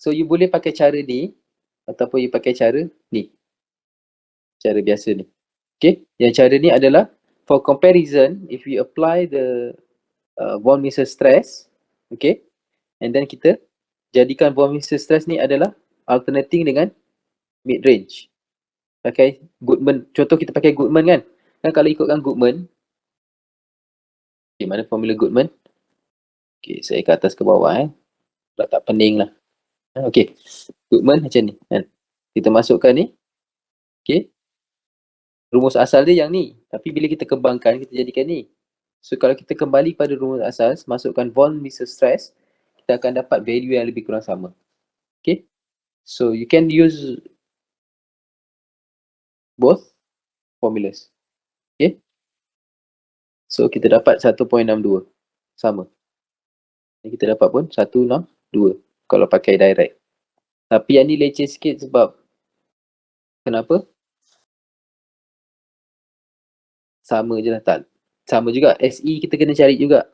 So you boleh pakai cara ni ataupun you pakai cara ni. Cara biasa ni. Okay. Yang cara ni adalah for comparison, if we apply the von Mises stress, okay, and then kita jadikan von Mises stress ni adalah alternating dengan mid range. Pakai Goodman. Contoh kita pakai Goodman kan. Kan kalau ikutkan Goodman. Okay, mana formula Goodman? Okay, saya ke atas ke bawah. Tak pening lah. Okay. Goodman macam ni. Kan? Kita masukkan ni. Okay. Rumus asal dia yang ni. Tapi bila kita kembangkan, kita jadikan ni. So kalau kita kembali pada rumus asal, masukkan von Mises stress, kita akan dapat value yang lebih kurang sama. Okay. So you can use both formulas. Okay. So kita dapat 1.62. Sama. Kita dapat pun 162 kalau pakai direct. Tapi yang ni leceh sikit sebab kenapa? Sama je lah, tak. Sama juga, SE kita kena cari juga.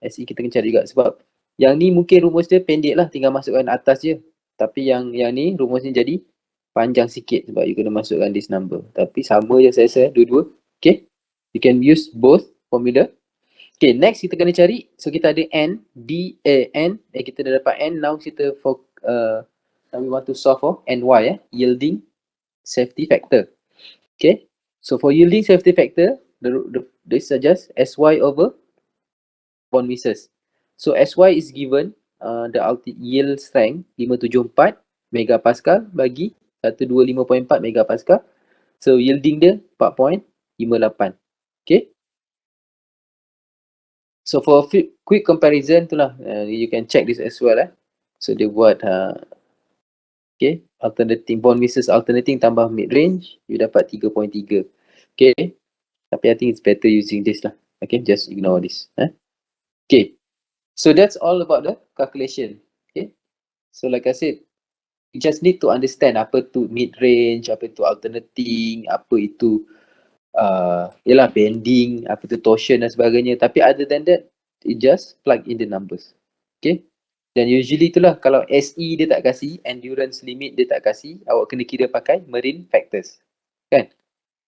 SE kita kena cari juga sebab yang ni mungkin rumus dia pendek lah, tinggal masukkan atas je. Tapi yang ni rumus ni jadi panjang sikit sebab you kena masukkan this number. Tapi sama je saya rasa dua-dua. Okay. You can use both formula. Okay, next kita kena cari. So kita ada N, kita dah dapat N. Now kita now we want to solve for NY, yielding safety factor. Okay, so for yielding safety factor, this suggests SY over von Mises. So SY is given the yield strength 574 megapascal bagi 125.4 megapascal. So yielding dia 4.58. Okay. So for quick comparison itulah, you can check this as well. So dia buat okay, alternating von Mises alternating tambah mid range, you dapat 3.3. Okay. Tapi I think it's better using this lah. Okay, just ignore this. Okay. So that's all about the calculation. Okay. So like I said, you just need to understand apa tu mid range, apa itu alternating, apa itu Yalah bending, apa tu torsion dan sebagainya. Tapi other than that, it just plug in the numbers. Okay. Dan usually itulah kalau SE dia tak kasih, endurance limit dia tak kasih, awak kena kira pakai marine factors. Kan?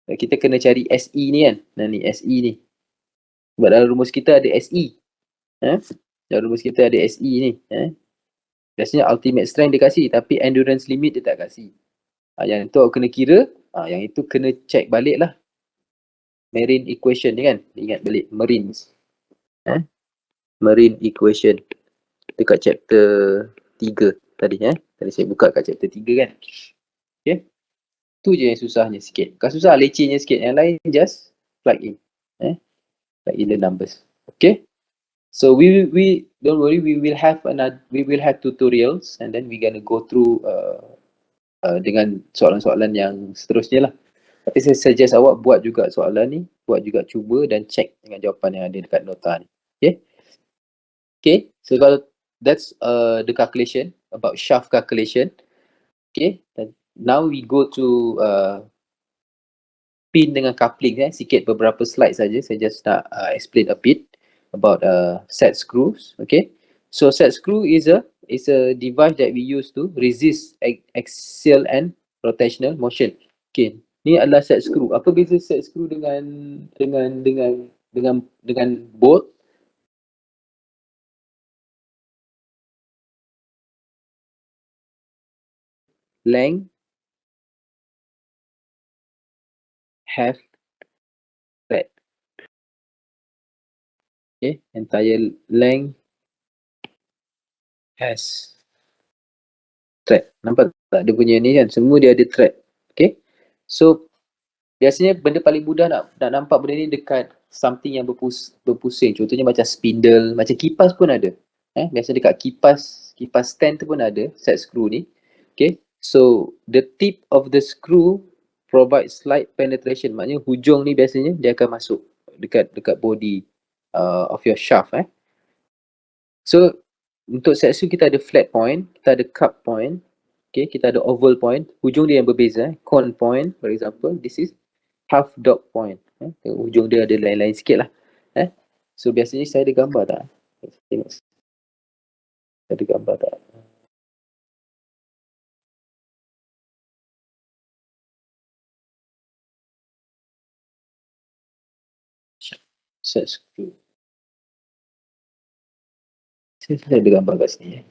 Kita kena cari SE ni kan. Nah ni SE ni. Sebab dalam rumus kita ada SE. Dalam rumus kita ada SE ni. Biasanya ultimate strength dia kasih, tapi endurance limit dia tak kasih. Yang tu awak kena kira, yang itu kena check balik lah. Marine equation ni kan. Ingat balik marines. Marine equation. Dekat chapter 3 tadi. Tadi saya buka kat chapter 3 kan. Okay. Tu je yang susahnya sikit. Bukan susah, lecehnya sikit. Yang lain just plug in. Plug in the numbers. Okay. So we don't worry, we will have tutorials and then we gonna go through dengan soalan-soalan yang seterusnya lah. Tapi saya suggest awak buat juga soalan ni, buat juga cuba dan check dengan jawapan yang ada dekat nota ni. Okay. Okay. So kalau that's the calculation about shaft calculation. Okay. And now we go to pin dengan coupling. Sikit beberapa slide saja. Saya just nak explain a bit about set screws. Okay. So set screw is a device that we use to resist axial and rotational motion. Okay. Ni adalah set screw. Apa beza set screw dengan bolt? Length, have, thread. Okay, entire length has thread. Nampak tak dia punya ni kan? Semua dia ada thread. Okay. So biasanya benda paling mudah nak nampak benda ni dekat something yang berpusing. Contohnya macam spindle, macam kipas pun ada. Biasa dekat kipas stand tu pun ada set screw ni. Okay. So the tip of the screw provide slight penetration. Maknanya hujung ni biasanya dia akan masuk dekat body of your shaft. So untuk set screw kita ada flat point, kita ada cup point, okay, kita ada oval point. Hujung dia yang berbeza. Cone point, for example, this is half dot point. Hujung dia ada lain-lain sikit lah. So biasanya saya ada gambar tak? Tengok. Saya ada gambar tak? Set screw. Saya ada gambar kat sini.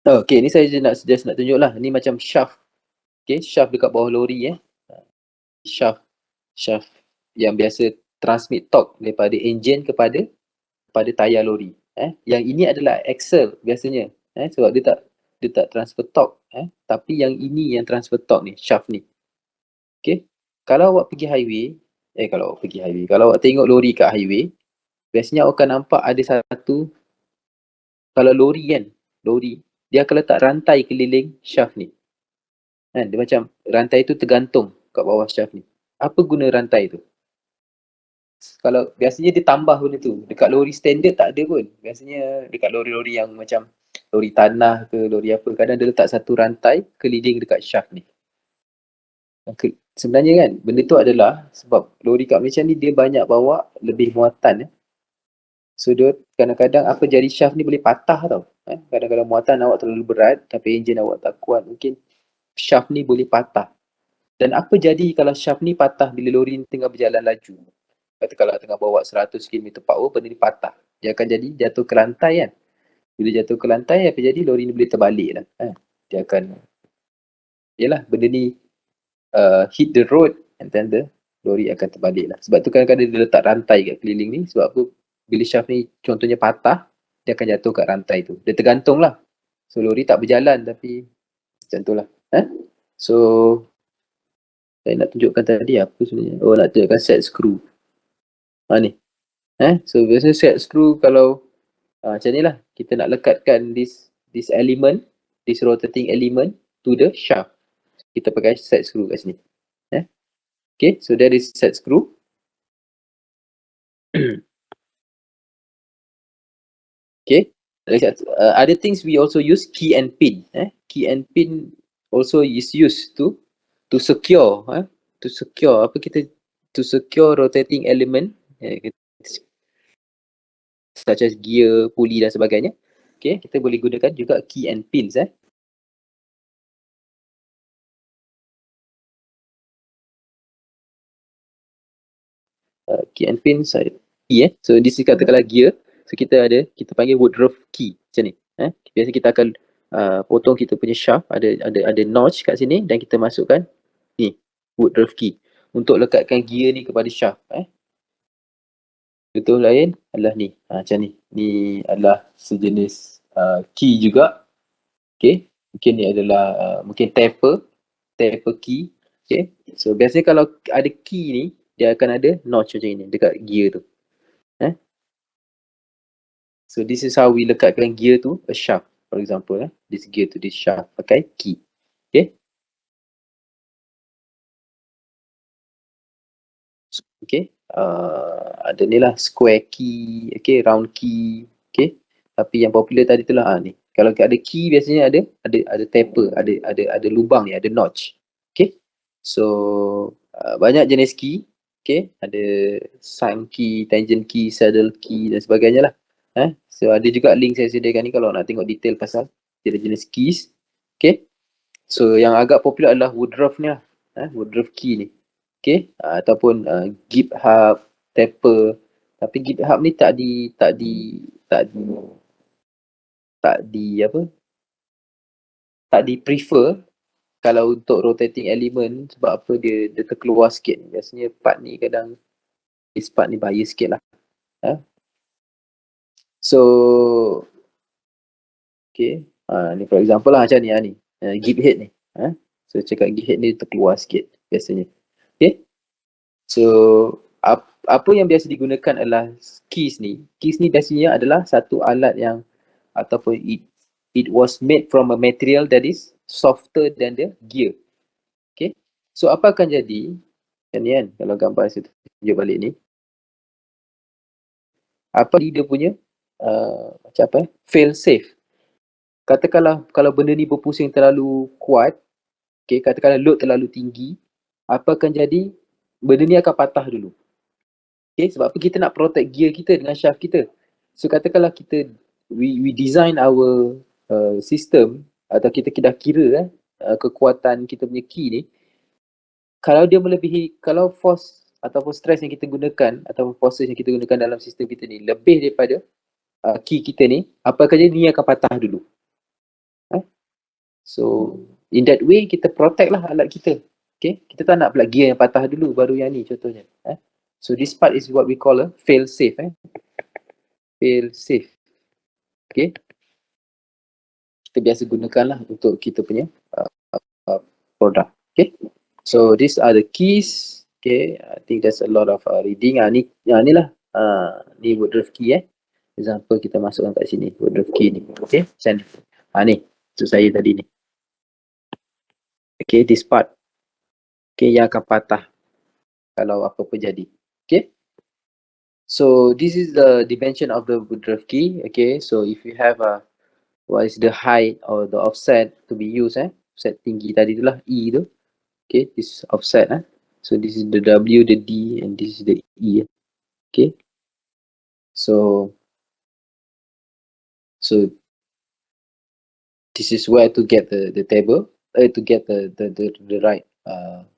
Okay, ni saya nak tunjuk lah. Ni macam shaft. Okay, shaft dekat bawah lori. Shaft yang biasa transmit torque daripada engine kepada tayar lori. Yang ini adalah axle biasanya. Sebab dia tak transfer torque. Tapi yang ini yang transfer torque ni, shaft ni. Okay. Kalau awak pergi highway, kalau awak tengok lori kat highway, biasanya awak akan nampak ada satu, kalau lori kan, dia akan letak rantai keliling shaft ni. Dia macam rantai tu tergantung kat bawah shaft ni. Apa guna rantai tu? Kalau biasanya dia tambah benda tu. Dekat lori standard tak ada pun. Biasanya dekat lori-lori yang macam lori tanah ke lori apa, kadang dia letak satu rantai keliling dekat shaft ni. Sebenarnya kan benda tu adalah sebab lori kat Malaysia ni dia banyak bawa lebih muatan. So dia kadang-kadang apa jadi shaft ni boleh patah tau. Kadang-kadang muatan awak terlalu berat tapi enjin awak tak kuat, mungkin shaft ni boleh patah. Dan apa jadi kalau shaft ni patah bila lori ni tengah berjalan laju? Kata kalau tengah bawa 100 km per hour, benda ni patah. Dia akan jadi jatuh ke lantai kan. Bila jatuh ke lantai, apa jadi? Lori ni boleh terbalik lah. Dia akan, yelah benda ni hit the road and then the lori akan terbalik lah. Sebab tu kadang-kadang dia letak rantai kat keliling ni. Sebab apa? Bila shaft ni contohnya patah, dia akan jatuh kat rantai tu. Dia tergantung lah. So lori tak berjalan tapi macam tu lah. So saya nak tunjukkan tadi apa sebenarnya. Oh, nak tunjukkan set screw. Ni. So biasanya set screw kalau macam ni lah. Kita nak lekatkan this element, this rotating element to the shaft. Kita pakai set screw kat sini. Okay, so that is set screw. Okay. Other things we also use key and pin. Key and pin also is used to secure to secure to secure rotating element such as gear, pulley dan sebagainya. Okay, kita boleh gunakan juga key and pins key and pins key so this is katakanlah gear, so kita panggil Woodruff key macam ni. Biasa kita akan potong kita punya shaft, ada notch kat sini dan kita masukkan ni Woodruff key untuk lekatkan gear ni kepada shaft. Contoh lain adalah ni, macam ni. Ni adalah sejenis key juga. Okay, mungkin ni adalah mungkin taper key. Okay, so biasanya kalau ada key ni, dia akan ada notch macam ni dekat gear tu. So this is how we lekatkan gear to a shaft, for example. This gear to this shaft pakai key. Okay. Okay. Ada ni lah square key, okay, round key, okay. Tapi yang popular tadi tu lah ni. Kalau ada key biasanya ada taper, ada lubang ni, ada notch. Okay. So banyak jenis key. Okay, ada sign key, tangent key, saddle key dan sebagainya lah. So ada juga link saya sediakan ni kalau nak tengok detail pasal jenis keys. Okay. So yang agak popular adalah Woodruff ni lah. Woodruff key ni. Okay. Ataupun GitHub, Taper. Tapi GitHub ni tak di prefer kalau untuk rotating element. Sebab apa dia terkeluar sikit. Biasanya part ni kadang this part ni bahaya sikit lah. So okay, ni for example lah macam ni git head ni. So cakap git head ni terkeluar sikit biasanya. Okay, so apa yang biasa digunakan adalah keys ni. Keys ni biasanya adalah satu alat yang ataupun it was made from a material that is softer than the gear. Okay, so apa akan jadi ni kan, kalau gambar saya tunjuk balik ni, apa dia punya macam apa fail safe. Katakanlah kalau benda ni berpusing terlalu kuat, okay, katakanlah load terlalu tinggi, apa akan jadi? Benda ni akan patah dulu. Okay, sebab apa? Kita nak protect gear kita dengan shaft kita. So katakanlah we design our system atau kita dah kira kekuatan kita punya key ni, kalau dia melebihi, kalau force ataupun stress yang kita gunakan ataupun forces yang kita gunakan dalam sistem kita ni lebih daripada key kita ni, apa akan jadi? Ni akan patah dulu. So in that way kita protect lah alat kita. Okay, kita tak nak pula gear yang patah dulu baru yang ni contohnya. So this part is what we call a fail safe. Fail safe. Okay, kita biasa gunakan lah untuk kita punya produk. Okay, so these are the keys. Okay, I think there's a lot of reading. Ni lah. Ni Woodruff key example kita masukkan kat sini Woodruff key ni. Okay, macam ni. Ni untuk saya tadi ni. Okay, this part. Okay, yang akan patah kalau apa-apa jadi. Okay, so this is the dimension of the Woodruff key. Okay, so if you have what is the height or the offset to be used, offset tinggi tadi tu lah, E tu. Okay, this offset. So this is the W, the D, and this is the E. Okay, so this is where to get the table, to get the right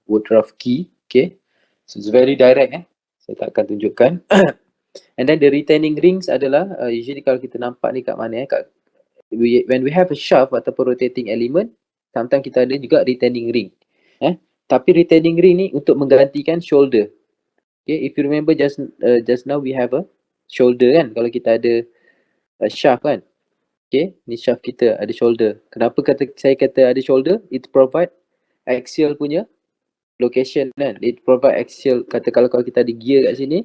Woodruff key. Okay, so it's very direct. Saya tak akan tunjukkan. And then the retaining rings adalah usually kalau kita nampak ni kat mana when we have a shaft ataupun rotating element, sometimes kita ada juga retaining ring. Tapi retaining ring ni untuk menggantikan shoulder. Okay, if you remember just now we have a shoulder kan, kalau kita ada shaft kan. Okay, ni shaft kita ada shoulder. Kenapa saya kata ada shoulder? It provide axial punya location kan. It provide axial, kata kalau kita ada gear kat sini,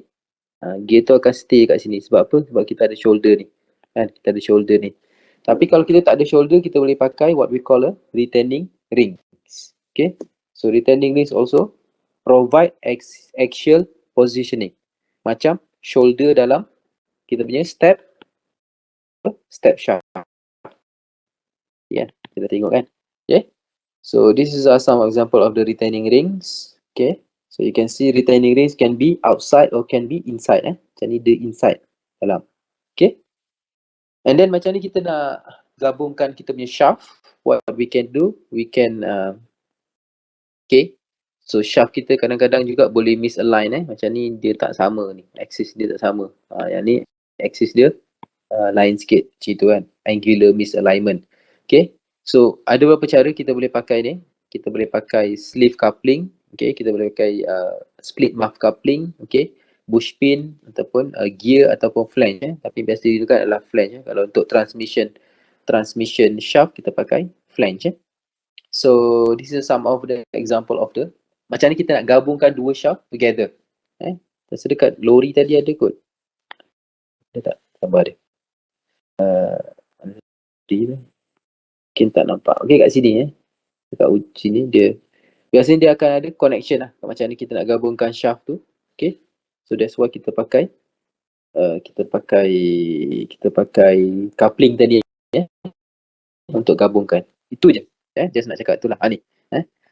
gear tu akan stay kat sini. Sebab apa? Sebab kita ada shoulder ni kan, kita ada shoulder ni. Tapi kalau kita tak ada shoulder, kita boleh pakai what we call a retaining rings. Okay, so retaining rings also provide axial positioning, macam shoulder dalam kita punya step shaft. Ya, kita tengok kan. Okay, So this is some example of the retaining rings. Okay, so you can see retaining rings can be outside or can be inside. Macam ni the inside dalam. Okay, and then macam ni kita nak gabungkan kita punya shaft. What we can do, we can okay. So shaft kita kadang-kadang juga boleh misalign macam ni dia tak sama ni, axis dia tak sama. Yang ni axis dia lain sikit macam tu kan, angular misalignment. Okay, so ada beberapa cara kita boleh pakai ni. Kita boleh pakai sleeve coupling, okay, kita boleh pakai split muff coupling, okay, bush pin ataupun gear ataupun flange tapi biasa juga adalah flange kalau untuk transmission shaft kita pakai flange So this is some of the example of the macam ni kita nak gabungkan dua shaft together. Rasa dekat lori tadi ada kot. Ada tak? Sabar dia. Mungkin tak nampak. Okay, kat sini dekat sini dia biasanya dia akan ada connection lah. Macam ni kita nak gabungkan shaft tu. Okay. So that's why kita pakai kita pakai coupling tadi untuk gabungkan. Itu je. Just nak cakap itulah. Ni.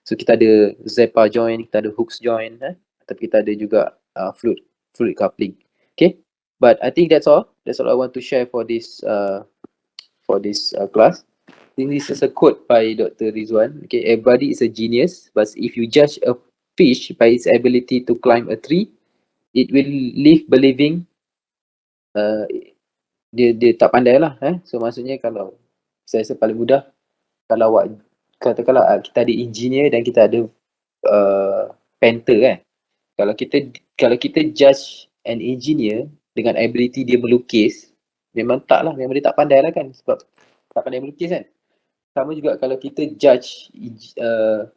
So kita ada Zappa joint, kita ada hooks joint, tapi kita ada juga fluid coupling. Okay. But I think that's all. That's all I want to share for this class. I think this is a quote by Dr. Rizwan. Okay, everybody is a genius, but if you judge a fish by its ability to climb a tree, it will live believing dia tak pandai lah. So maksudnya kalau saya rasa paling mudah kalau katakanlah kita ada engineer dan kita ada painter kan. Kalau kita judge an engineer dengan ability dia melukis, memang dia tak pandai lah kan sebab tak pandai melukis kan. Sama juga kalau kita judge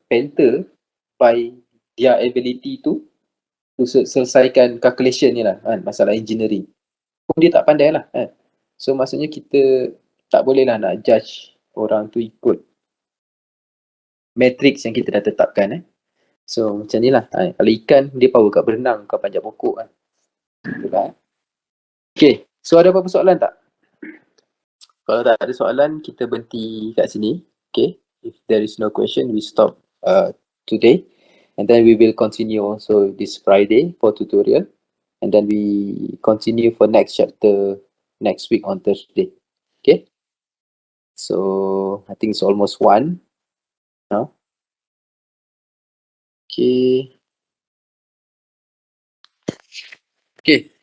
painter by their ability to selesaikan calculation ni lah kan, masalah engineering. Pun dia tak pandai lah kan. So maksudnya kita tak boleh lah nak judge orang tu ikut matrix yang kita dah tetapkan So macam ni lah. Kalau ikan dia power kat berenang, kat panjat pokok kan. Okay, so ada apa-apa soalan tak? Kalau tak ada soalan, kita berhenti kat sini. Okay, if there is no question, we stop today. And then we will continue also this Friday for tutorial. And then we continue for next chapter next week on Thursday. Okay. So I think it's almost 1 now. Okay. Okay.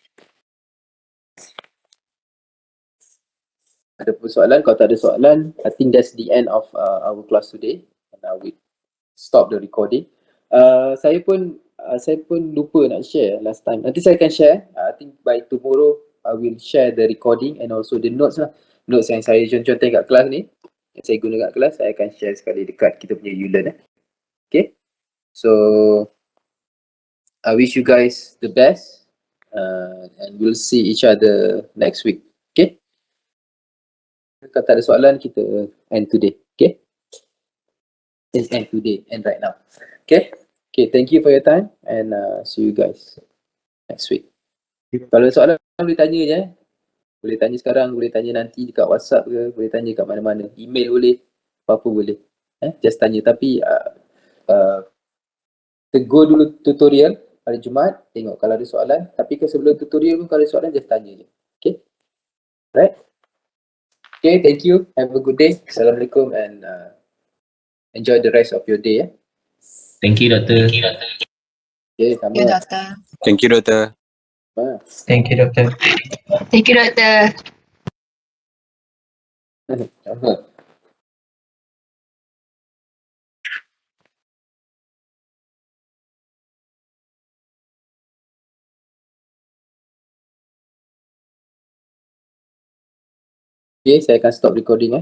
Ada persoalan? Kalau tak ada soalan, I think that's the end of our class today. And I will stop the recording. Saya pun lupa nak share last time. Nanti saya akan share. I think by tomorrow I will share the recording and also the notes lah. Notes yang saya contoh kat kelas ni, yang saya guna kat kelas, saya akan share sekali dekat kita punya Ulearn. Okay. So I wish you guys the best and we'll see each other next week. Okay. Kalau tak ada soalan, kita end today. Okay. End today, end right now. Okay. Okay, thank you for your time and see you guys next week. Kalau ada soalan boleh tanya je. Boleh tanya sekarang, boleh tanya nanti dekat WhatsApp ke, boleh tanya kat mana-mana. Email boleh, apa-apa boleh. Just tanya. Tapi tegur dulu tutorial hari Jumaat, tengok kalau ada soalan. Tapi sebelum tutorial pun kalau ada soalan, just tanya je. Okay? Right? Okay, thank you. Have a good day. Assalamualaikum and enjoy the rest of your day. Thank you, Doctor. Okay, sama. Thank you, Doctor. Thank you, Doctor. Thank you, Doctor. Thank you, Doctor. Sama. Okay, saya akan stop recording